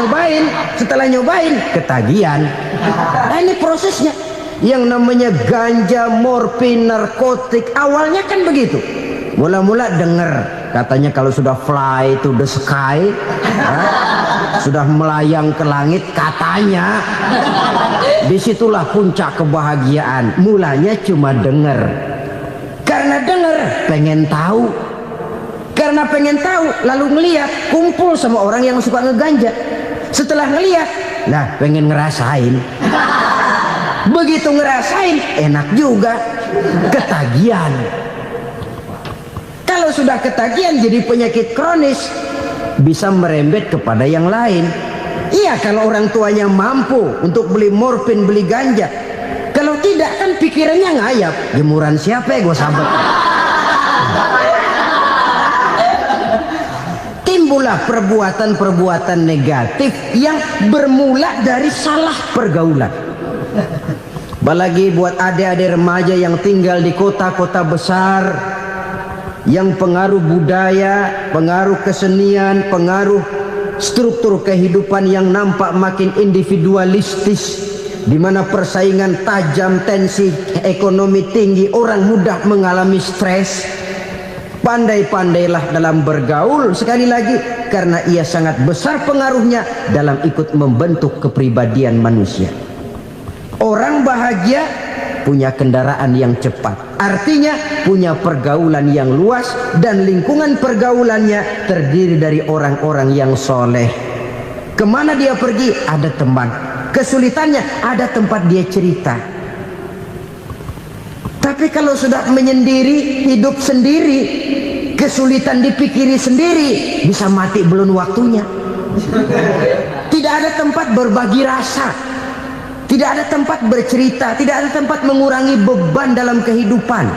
nyobain ketagihan. Nah, ini prosesnya. yang namanya ganja, morfin, narkotik, awalnya kan begitu. Mula-mula dengar katanya kalau sudah fly to the sky, sudah melayang ke langit katanya, disitulah puncak kebahagiaan. Mulanya cuma dengar, karena dengar pengen tahu, karena pengen tahu lalu ngeliat, kumpul sama orang yang suka ngeganja. Setelah ngeliat, nah pengen ngerasain. Begitu ngerasain enak juga, ketagihan. Kalau sudah ketagihan jadi penyakit kronis, bisa merembet kepada yang lain. Iya, kalau orang tuanya mampu untuk beli morfin, beli ganja. Kalau tidak kan pikirannya ngayap, jemuran siapa ya gue sahabat. Timbullah perbuatan-perbuatan negatif yang bermula dari salah pergaulan. Apalagi buat adik-adik remaja yang tinggal di kota-kota besar, yang pengaruh budaya, pengaruh kesenian, pengaruh struktur kehidupan yang nampak makin individualistis, di mana persaingan tajam, tensi ekonomi tinggi, orang mudah mengalami stres. Pandai-pandailah dalam bergaul, sekali lagi, karena ia sangat besar pengaruhnya dalam ikut membentuk kepribadian manusia. Orang bahagia punya kendaraan yang cepat, artinya punya pergaulan yang luas, dan lingkungan pergaulannya terdiri dari orang-orang yang soleh. Kemana dia pergi ada teman, kesulitannya ada tempat dia cerita. Tapi kalau sudah menyendiri, hidup sendiri, kesulitan dipikiri sendiri, bisa mati belum waktunya. Tidak ada tempat berbagi rasa, tidak ada tempat bercerita, tidak ada tempat mengurangi beban dalam kehidupan.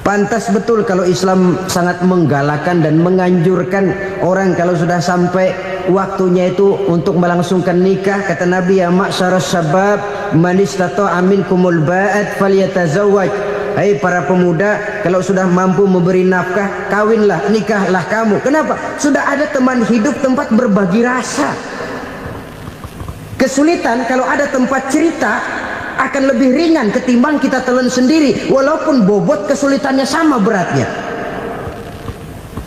Pantas betul kalau Islam sangat menggalakkan dan menganjurkan orang kalau sudah sampai waktunya itu untuk melangsungkan nikah. Kata Nabi, ya ma'syaras syabab man istata'a minkumul ba'at falyatazawwaj. Hai para pemuda, kalau sudah mampu memberi nafkah, kawinlah, nikahlah kamu. Kenapa? Sudah ada teman hidup, tempat berbagi rasa. Kesulitan kalau ada tempat cerita akan lebih ringan ketimbang kita telan sendiri, walaupun bobot kesulitannya sama beratnya.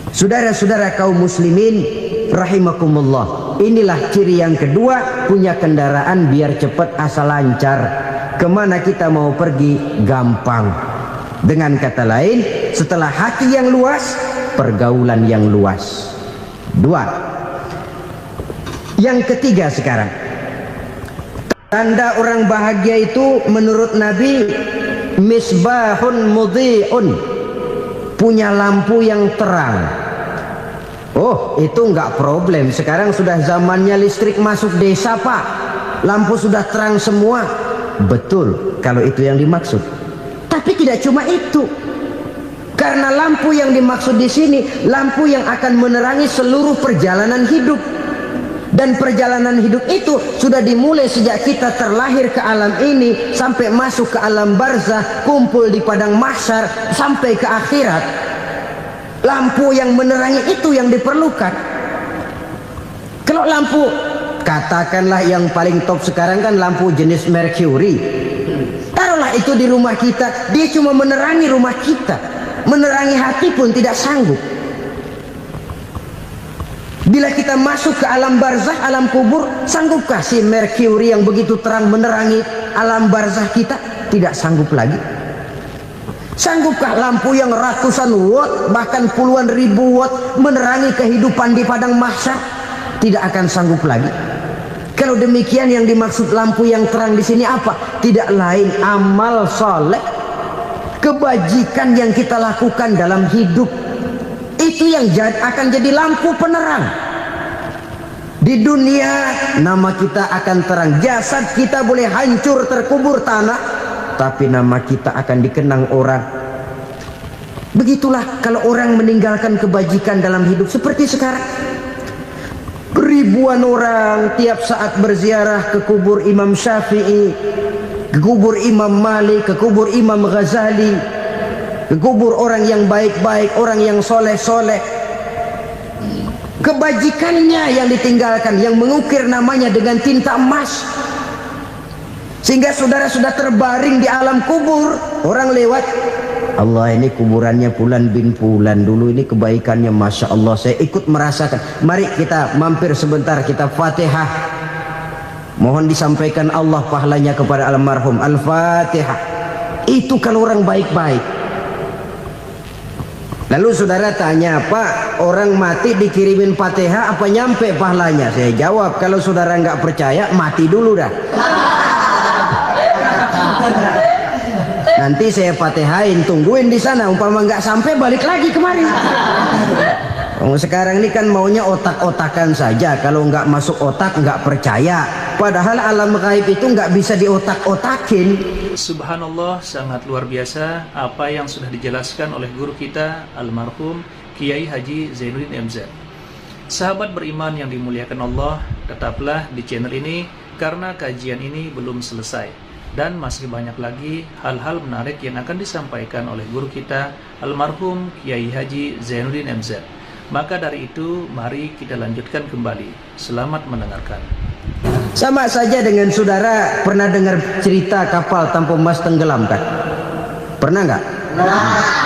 Saudara-saudara kaum muslimin rahimakumullah, inilah ciri yang kedua, punya kendaraan biar cepat asal lancar. Kemana kita mau pergi gampang. Dengan kata lain, setelah hati yang luas, pergaulan yang luas. Dua. Yang ketiga sekarang, tanda orang bahagia itu menurut Nabi, misbahun mudhi'un, punya lampu yang terang. Oh, itu enggak problem. Sekarang sudah zamannya listrik masuk desa, Pak. Lampu sudah terang semua. Betul, kalau itu yang dimaksud. Tapi tidak cuma itu. Karena lampu yang dimaksud di sini, lampu yang akan menerangi seluruh perjalanan hidup. Dan perjalanan hidup itu sudah dimulai sejak kita terlahir ke alam ini, sampai masuk ke alam barzah, kumpul di padang mahsyar, sampai ke akhirat. Lampu yang menerangi itu yang diperlukan. Kalau lampu, katakanlah yang paling top sekarang kan lampu jenis Mercury. Taruhlah itu di rumah kita, dia cuma menerangi rumah kita, menerangi hati pun tidak sanggup. Bila kita masuk ke alam barzah, alam kubur, sanggupkah si Mercury yang begitu terang menerangi alam barzah kita? Tidak sanggup lagi. Sanggupkah lampu yang ratusan watt, bahkan puluhan ribu watt menerangi kehidupan di padang mahsyar? Tidak akan sanggup lagi. Kalau demikian, yang dimaksud lampu yang terang di sini apa? Tidak lain amal soleh, kebajikan yang kita lakukan dalam hidup. Itu yang akan jadi lampu penerang. Di dunia nama kita akan terang, jasad kita boleh hancur terkubur tanah, tapi nama kita akan dikenang orang. Begitulah kalau orang meninggalkan kebajikan dalam hidup seperti sekarang. Ribuan orang tiap saat berziarah ke kubur Imam Syafi'i, ke kubur Imam Malik, ke kubur Imam Ghazali, ke kubur orang yang baik-baik, orang yang soleh-soleh. Kebajikannya yang ditinggalkan, yang mengukir namanya dengan tinta emas. Sehingga saudara sudah terbaring di alam kubur, orang lewat, Allah ini kuburannya Fulan bin Fulan, dulu ini kebaikannya Masya Allah, saya ikut merasakan. Mari kita mampir sebentar, kita Fatihah, mohon disampaikan Allah pahalanya kepada almarhum. Al-Fatihah. Itu kalau orang baik-baik. Lalu saudara tanya, Pak, orang mati dikirimin Fatihah apa nyampe pahalanya? Saya jawab, kalau saudara nggak percaya, mati dulu dah. Nanti saya Fatihain, tungguin di sana, umpama nggak sampai balik lagi kemari. Sekarang ini kan maunya otak-otakan saja, kalau nggak masuk otak nggak percaya. Padahal alam gaib itu nggak bisa diotak-otakin. Subhanallah, sangat luar biasa apa yang sudah dijelaskan oleh guru kita almarhum Kiai Haji Zainuddin MZ. Sahabat beriman yang dimuliakan Allah, tetaplah di channel ini karena kajian ini belum selesai. Dan masih banyak lagi hal-hal menarik yang akan disampaikan oleh guru kita almarhum Kiai Haji Zainuddin MZ. Maka dari itu mari kita lanjutkan kembali. Selamat mendengarkan. Sama saja dengan saudara pernah dengar cerita kapal tanpa emas tenggelam kan? Pernah nggak?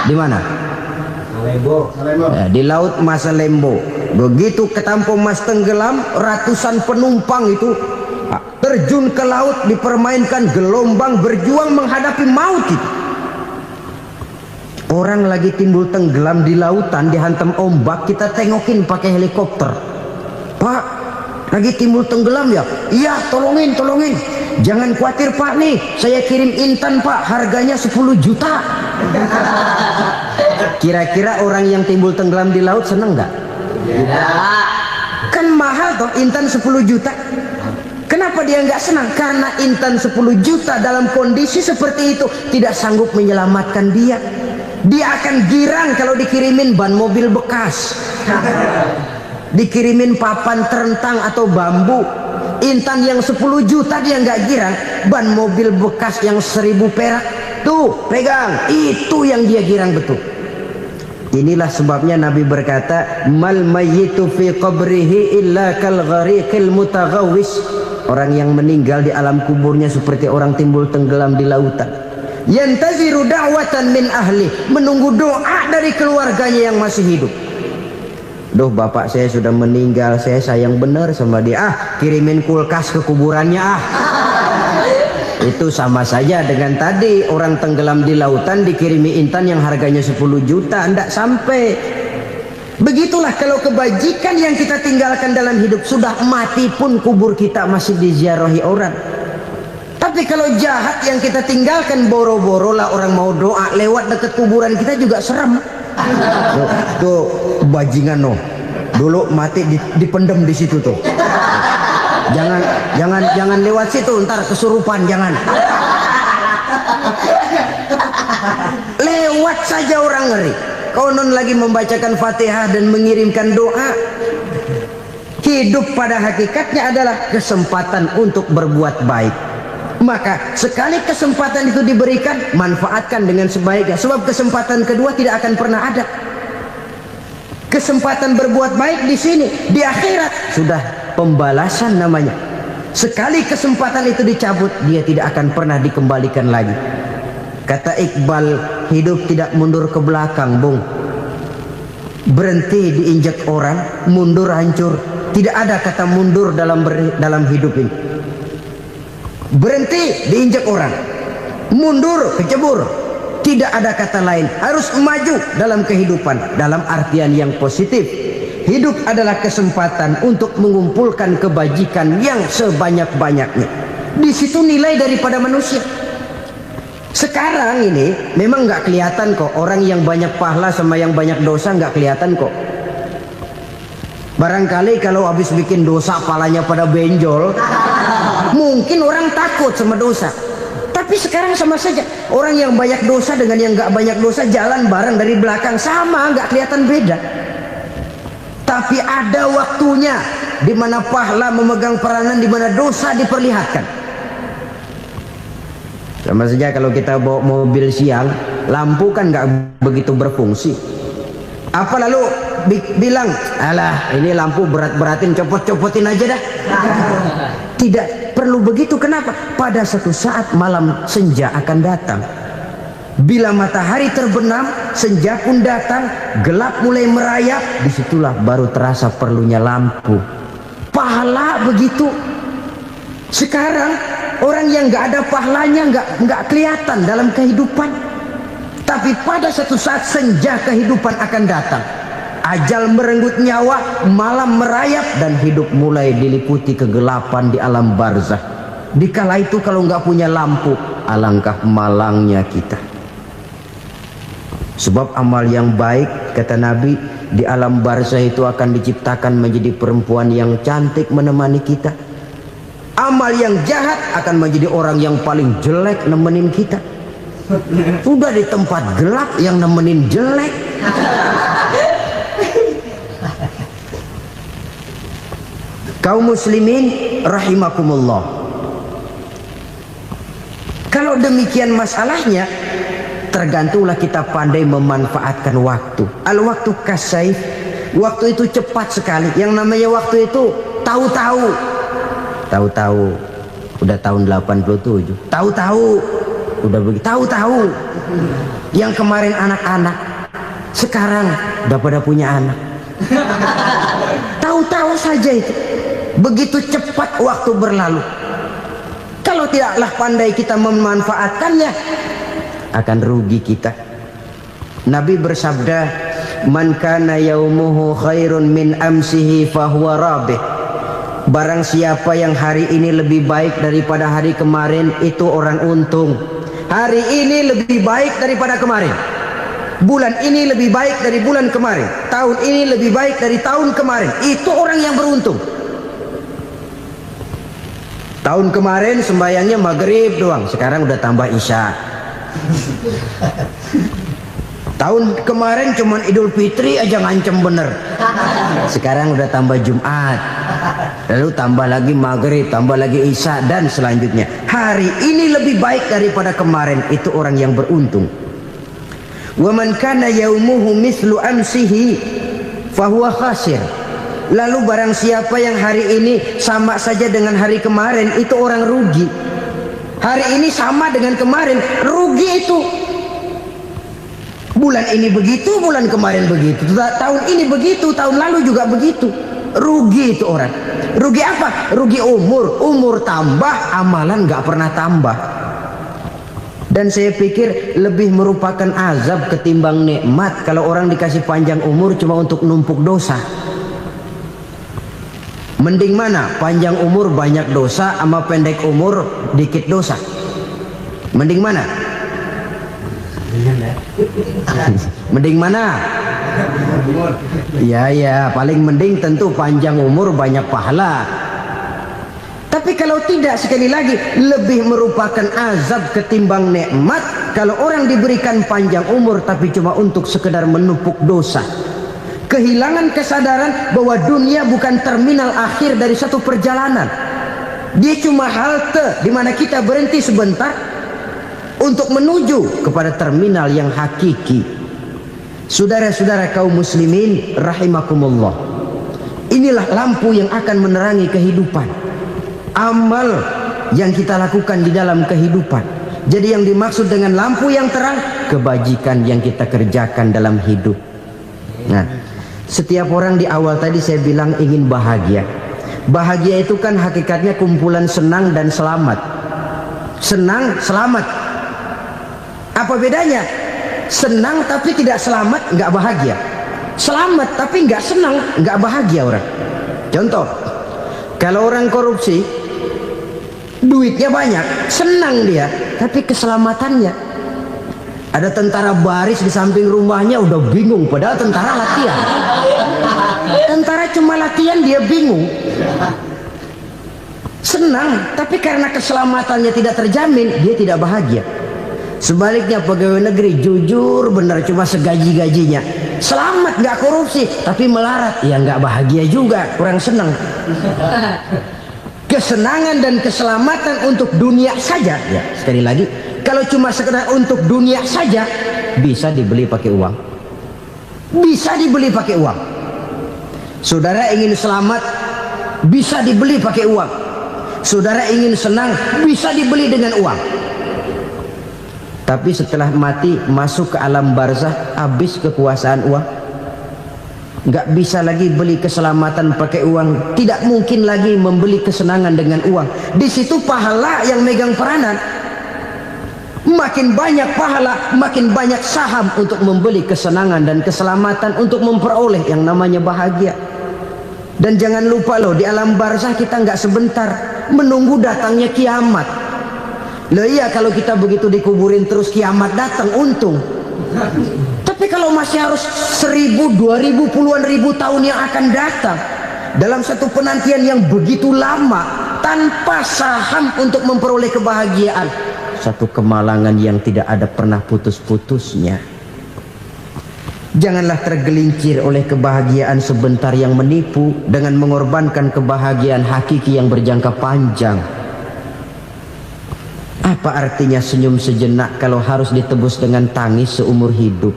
Di mana? Salembo. Ya, di laut Masalembo. Begitu ke tanpa emas tenggelam, ratusan penumpang itu terjun ke laut, dipermainkan gelombang, berjuang menghadapi maut itu. Orang lagi timbul tenggelam di lautan, dihantam ombak, kita tengokin pakai helikopter. Pak, lagi timbul tenggelam ya? Iya, tolongin. Jangan khawatir Pak, nih saya kirim intan Pak, harganya 10 juta. Kira-kira orang yang timbul tenggelam di laut seneng nggak? Ya. Kan mahal toh intan 10 juta. Kenapa dia nggak senang? Karena intan 10 juta dalam kondisi seperti itu tidak sanggup menyelamatkan dia. Dia akan girang kalau dikirimin ban mobil bekas, dikirimin papan terentang atau bambu. Intan yang 10 juta dia nggak girang. Ban mobil bekas yang 1000 perak, tuh pegang, itu yang dia girang betul. Inilah sebabnya Nabi berkata, mal mayyitu fi qabrihi illa kal ghariqil mutaghawwis. Orang yang meninggal di alam kuburnya seperti orang timbul tenggelam di lautan. Yantaziru da'watan min ahli, menunggu doa dari keluarganya yang masih hidup. Duh, bapak saya sudah meninggal, saya sayang benar sama dia. Kirimin kulkas ke kuburannya Itu sama saja dengan tadi orang tenggelam di lautan dikirimi intan yang harganya 10 juta, ndak sampai. Begitulah kalau kebajikan yang kita tinggalkan dalam hidup, sudah mati pun kubur kita masih diziarahi orang. Tapi kalau jahat yang kita tinggalkan, boro-boro lah orang mau doa lewat dekat kuburan kita juga serem. Tuh bajingan no, dulu mati dipendem di situ tuh. Jangan lewat situ, ntar kesurupan, jangan. Lewat saja orang ngeri. Konon lagi membacakan Fatihah dan mengirimkan doa. Hidup pada hakikatnya adalah kesempatan untuk berbuat baik. Maka sekali kesempatan itu diberikan, manfaatkan dengan sebaiknya. Sebab kesempatan kedua tidak akan pernah ada. Kesempatan berbuat baik di sini, di akhirat sudah pembalasan namanya. Sekali kesempatan itu dicabut, dia tidak akan pernah dikembalikan lagi. Kata Iqbal, hidup tidak mundur ke belakang, Bung. Berhenti diinjak orang, mundur hancur. Tidak ada kata mundur dalam hidup ini. Berhenti diinjak orang, mundur kecebur. Tidak ada kata lain. Harus maju dalam kehidupan, dalam artian yang positif. Hidup adalah kesempatan untuk mengumpulkan kebajikan yang sebanyak-banyaknya. Di situ nilai daripada manusia. Sekarang ini memang nggak kelihatan kok, orang yang banyak pahala sama yang banyak dosa nggak kelihatan kok. Barangkali kalau habis bikin dosa palanya pada benjol, mungkin orang takut sama dosa. Tapi sekarang sama saja, orang yang banyak dosa dengan yang nggak banyak dosa jalan bareng dari belakang, sama, nggak kelihatan beda. Tapi ada waktunya di mana pahala memegang peranan, di mana dosa diperlihatkan. Sama saja kalau kita bawa mobil siang, lampu kan nggak begitu berfungsi. Apa lalu bilang, alah ini lampu berat-beratin, copot-copotin aja dah. Tidak perlu begitu. Kenapa? Pada satu saat malam senja akan datang. Bila matahari terbenam, senja pun datang, gelap mulai merayap, disitulah baru terasa perlunya lampu. Pahala begitu. Sekarang orang yang nggak ada pahalanya nggak kelihatan dalam kehidupan. Tapi pada satu saat senja kehidupan akan datang. Ajal merenggut nyawa, malam merayap, dan hidup mulai diliputi kegelapan di alam barzah. Dikala itu kalau nggak punya lampu, alangkah malangnya kita. Sebab amal yang baik, kata Nabi, di alam barzah itu akan diciptakan menjadi perempuan yang cantik menemani kita. Amal yang jahat akan menjadi orang yang paling jelek nemenin kita. Udah di tempat gelap yang nemenin jelek. Kaum muslimin rahimakumullah. Kalau demikian masalahnya, tergantunglah kita pandai memanfaatkan waktu. Al-waktu kasayf, waktu itu cepat sekali. Yang namanya waktu itu tahu-tahu. Tahu-tahu udah tahun 87. Tahu-tahu udah begitu. Tahu-tahu yang kemarin anak-anak, sekarang udah pada punya anak. Tahu-tahu saja itu. Begitu cepat waktu berlalu. Kalau tidaklah pandai kita memanfaatkannya, akan rugi kita. Nabi bersabda, "Man kana yaumuhu khairun min amsihi fahuwa rabih." Barang siapa yang hari ini lebih baik daripada hari kemarin, itu orang untung. Hari ini lebih baik daripada kemarin. Bulan ini lebih baik dari bulan kemarin. Tahun ini lebih baik dari tahun kemarin. Itu orang yang beruntung. Tahun kemarin sembahyangnya maghrib doang, sekarang udah tambah isya. Tahun kemarin cuman Idul Fitri aja ngancem bener, sekarang udah tambah Jumat, lalu tambah lagi maghrib, tambah lagi isya, dan selanjutnya. Hari ini lebih baik daripada kemarin, itu orang yang beruntung. Wa man kana yaumuhu mislu amsihi fahuwa khasir. Lalu barang siapa yang hari ini sama saja dengan hari kemarin, itu orang rugi. Hari ini sama dengan kemarin, rugi itu. Bulan ini begitu, bulan kemarin begitu, tahun ini begitu, tahun lalu juga begitu. Rugi itu orang. Rugi apa? Rugi umur. Umur tambah, amalan gak pernah tambah. Dan saya pikir lebih merupakan azab ketimbang nikmat kalau orang dikasih panjang umur cuma untuk numpuk dosa. Mending mana? Panjang umur banyak dosa sama pendek umur dikit dosa? Mending mana? Mending mana? Ya, paling mending tentu panjang umur banyak pahala. Tapi kalau tidak, sekali lagi, lebih merupakan azab ketimbang nikmat kalau orang diberikan panjang umur tapi cuma untuk sekedar menumpuk dosa. Kehilangan kesadaran bahwa dunia bukan terminal akhir dari satu perjalanan. Dia cuma halte di mana kita berhenti sebentar untuk menuju kepada terminal yang hakiki. Saudara-saudara kaum muslimin rahimakumullah. Inilah lampu yang akan menerangi kehidupan. Amal yang kita lakukan di dalam kehidupan. Jadi yang dimaksud dengan lampu yang terang, kebajikan yang kita kerjakan dalam hidup. Nah, setiap orang di awal tadi saya bilang ingin bahagia. Bahagia itu kan hakikatnya kumpulan senang dan selamat. Senang, selamat. Apa bedanya? Senang tapi tidak selamat, nggak bahagia. Selamat tapi nggak senang, nggak bahagia orang. Contoh, kalau orang korupsi, duitnya banyak, senang dia, tapi keselamatannya. Ada tentara baris di samping rumahnya udah bingung, padahal tentara latihan. Tentara cuma latihan, dia bingung. Senang, tapi karena keselamatannya tidak terjamin, dia tidak bahagia. Sebaliknya pegawai negeri jujur benar, cuma segaji-gajinya, selamat nggak korupsi, tapi melarat, ya nggak bahagia juga, kurang senang. Kesenangan dan keselamatan untuk dunia saja, ya sekali lagi, kalau cuma sekedar untuk dunia saja, bisa dibeli pakai uang. Bisa dibeli pakai uang. Saudara ingin selamat, bisa dibeli pakai uang. Saudara ingin senang, bisa dibeli dengan uang. Tapi setelah mati, masuk ke alam barzah, habis kekuasaan uang. Nggak bisa lagi beli keselamatan pakai uang. Tidak mungkin lagi membeli kesenangan dengan uang. Di situ pahala yang megang peranan. Makin banyak pahala, makin banyak saham untuk membeli kesenangan dan keselamatan, untuk memperoleh yang namanya bahagia. Dan jangan lupa loh, di alam barzah kita nggak sebentar, menunggu datangnya kiamat. Loh iya, kalau kita begitu dikuburin terus kiamat datang, untung. Tapi kalau masih harus 1000, 2000, puluhan ribu tahun yang akan datang, dalam satu penantian yang begitu lama, tanpa saham untuk memperoleh kebahagiaan, satu kemalangan yang tidak ada pernah putus-putusnya. Janganlah tergelincir oleh kebahagiaan sebentar yang menipu dengan mengorbankan kebahagiaan hakiki yang berjangka panjang. Apa artinya senyum sejenak kalau harus ditebus dengan tangis seumur hidup?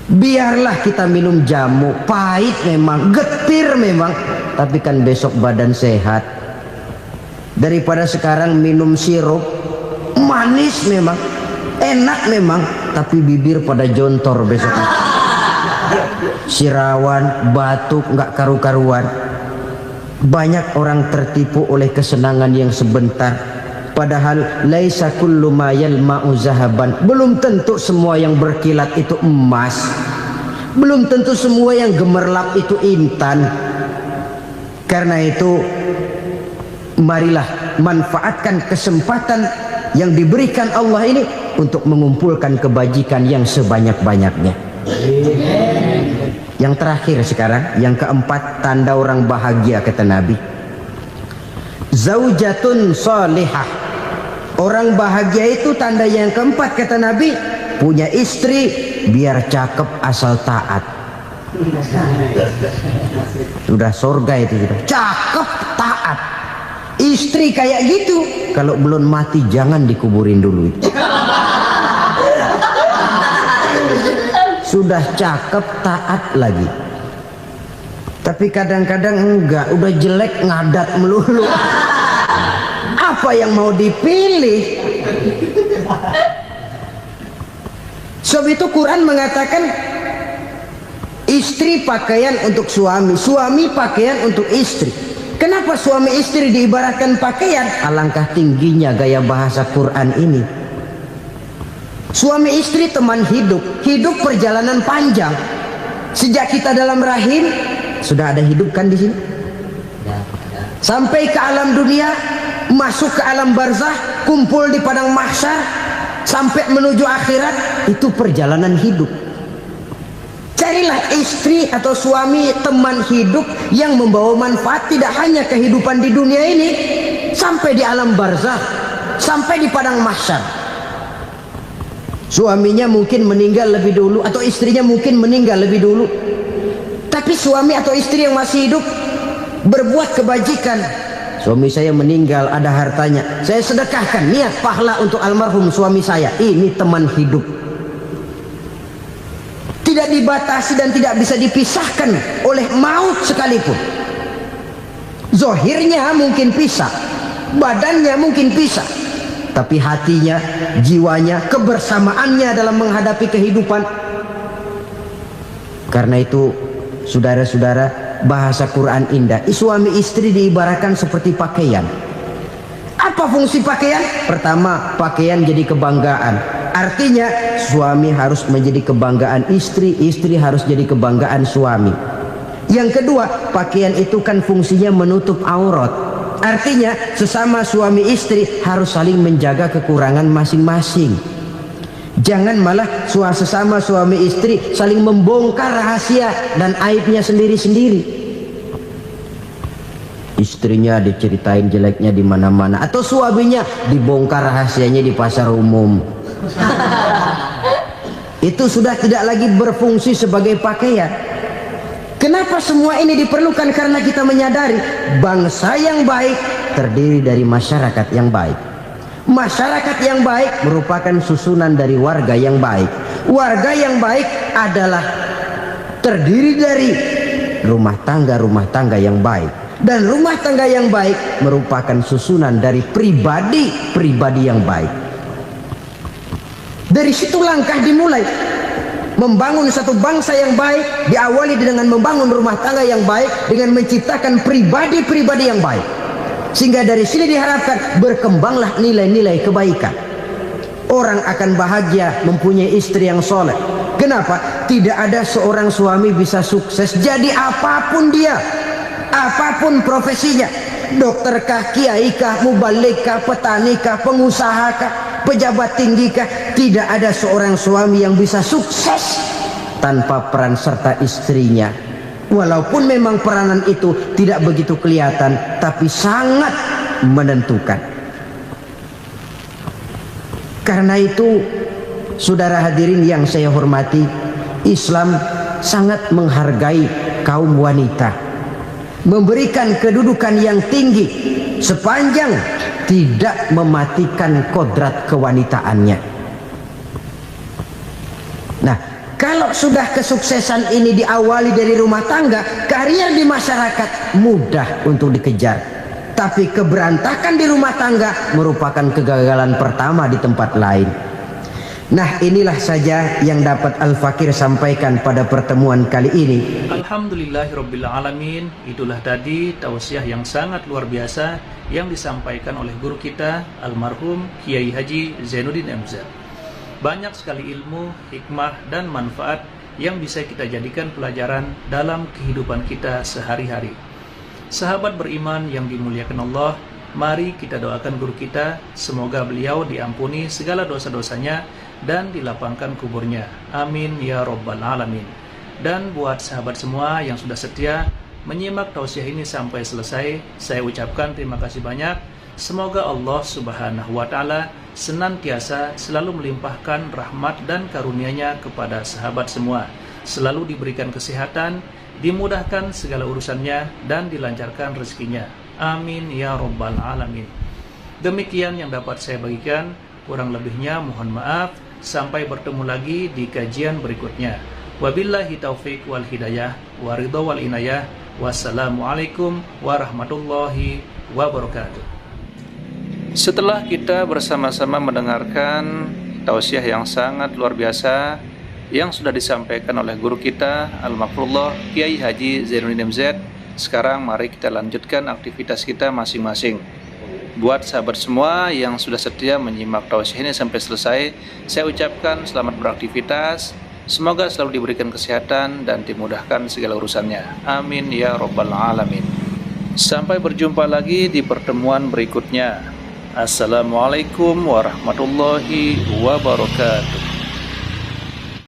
Biarlah kita minum jamu, pahit memang, getir memang, tapi kan besok badan sehat. Daripada sekarang minum sirup, manis memang, enak memang, tapi bibir pada jontor besok. Sirawan, batuk, nggak karu-karuan. Banyak orang tertipu oleh kesenangan yang sebentar, padahal laisa kullu ma yalma'u zahaban. Belum tentu semua yang berkilat itu emas. Belum tentu semua yang gemerlap itu intan. Karena itu, marilah manfaatkan kesempatan yang diberikan Allah ini untuk mengumpulkan kebajikan yang sebanyak-banyaknya. Yang terakhir sekarang, yang keempat, tanda orang bahagia kata Nabi. Zaujatun salihah. Orang bahagia itu tanda yang keempat kata Nabi, punya istri biar cakep asal taat. Sudah surga itu sudah. Cakep taat. Istri kayak gitu, kalau belum mati jangan dikuburin dulu itu. Sudah cakep taat lagi. Tapi kadang-kadang enggak, udah jelek ngadat melulu. Apa yang mau dipilih? Sebab itu Quran mengatakan istri pakaian untuk suami, suami pakaian untuk istri. Kenapa suami istri diibaratkan pakaian? Alangkah tingginya gaya bahasa Quran ini. Suami istri teman hidup, hidup perjalanan panjang. Sejak kita dalam rahim sudah ada hidup kan di sini. Sampai ke alam dunia, masuk ke alam barzah, kumpul di padang mahsyar, sampai menuju akhirat, itu perjalanan hidup. Carilah istri atau suami teman hidup yang membawa manfaat tidak hanya kehidupan di dunia ini, sampai di alam barzah, sampai di padang mahsyar. Suaminya mungkin meninggal lebih dulu, atau istrinya mungkin meninggal lebih dulu, tapi suami atau istri yang masih hidup berbuat kebajikan. Suami saya meninggal, ada hartanya, saya sedekahkan, niat pahala untuk almarhum suami saya. Ini teman hidup, tidak dibatasi dan tidak bisa dipisahkan oleh maut sekalipun. Zohirnya mungkin pisah, badannya mungkin pisah, tapi hatinya, jiwanya, kebersamaannya dalam menghadapi kehidupan. Karena itu, saudara-saudara, bahasa Quran indah. Suami istri diibaratkan seperti pakaian. Apa fungsi pakaian? Pertama, pakaian jadi kebanggaan. Artinya suami harus menjadi kebanggaan istri, istri harus jadi kebanggaan suami. Yang kedua, pakaian itu kan fungsinya menutup aurat. Artinya sesama suami istri harus saling menjaga kekurangan masing-masing. Jangan malah sesama suami istri saling membongkar rahasia dan aibnya sendiri-sendiri. Istrinya diceritain jeleknya di mana-mana, atau suaminya dibongkar rahasianya di pasar umum. Itu sudah tidak lagi berfungsi sebagai pakaian. Kenapa semua ini diperlukan? Karena kita menyadari bangsa yang baik terdiri dari masyarakat yang baik. Masyarakat yang baik merupakan susunan dari warga yang baik. Warga yang baik adalah terdiri dari rumah tangga yang baik. Dan rumah tangga yang baik merupakan susunan dari pribadi-pribadi yang baik. Dari situ langkah dimulai. Membangun satu bangsa yang baik diawali dengan membangun rumah tangga yang baik, dengan menciptakan pribadi-pribadi yang baik. Sehingga dari sini diharapkan berkembanglah nilai-nilai kebaikan. Orang akan bahagia mempunyai istri yang soleh. Kenapa? Tidak ada seorang suami bisa sukses jadi apapun dia, apapun profesinya, dokterkah, kiaikah, mubalikah, petanikah, pengusahakah, pejabat tinggikah, tidak ada seorang suami yang bisa sukses tanpa peran serta istrinya. Walaupun memang peranan itu tidak begitu kelihatan, tapi sangat menentukan. Karena itu, saudara hadirin yang saya hormati, Islam sangat menghargai kaum wanita, memberikan kedudukan yang tinggi sepanjang tidak mematikan kodrat kewanitaannya. Nah, kalau sudah kesuksesan ini diawali dari rumah tangga, karier di masyarakat mudah untuk dikejar. Tapi keberantakan di rumah tangga merupakan kegagalan pertama di tempat lain. Nah, inilah saja yang dapat Al-Fakir sampaikan pada pertemuan kali ini. Alhamdulillahirrabbilalamin. Itulah tadi tausiah yang sangat luar biasa yang disampaikan oleh guru kita almarhum Kiai Haji Zainuddin MZ. Banyak sekali ilmu, hikmah, dan manfaat yang bisa kita jadikan pelajaran dalam kehidupan kita sehari-hari. Sahabat beriman yang dimuliakan Allah, mari kita doakan guru kita, semoga beliau diampuni segala dosa-dosanya dan dilapangkan kuburnya. Amin ya Rabbal Alamin. Dan buat sahabat semua yang sudah setia menyimak tausiah ini sampai selesai, saya ucapkan terima kasih banyak. Semoga Allah Subhanahu wa Ta'ala senantiasa selalu melimpahkan rahmat dan karunia-Nya kepada sahabat semua, selalu diberikan kesehatan, dimudahkan segala urusannya, dan dilancarkan rezekinya. Amin ya Rabbal Alamin. Demikian yang dapat saya bagikan, kurang lebihnya mohon maaf. Sampai bertemu lagi di kajian berikutnya. Wabillahi taufik wal hidayah, waridho wal inayah. Wassalamualaikum warahmatullahi wabarakatuh. Setelah kita bersama-sama mendengarkan tausiah yang sangat luar biasa yang sudah disampaikan oleh guru kita Al-Makrullah Kiai Haji Zainuddin MZ, sekarang mari kita lanjutkan aktivitas kita masing-masing. Buat sahabat semua yang sudah setia menyimak tausiah ini sampai selesai, saya ucapkan selamat beraktivitas. Semoga selalu diberikan kesehatan dan dimudahkan segala urusannya. Amin ya Rabbal Alamin. Sampai berjumpa lagi di pertemuan berikutnya. Assalamualaikum warahmatullahi wabarakatuh.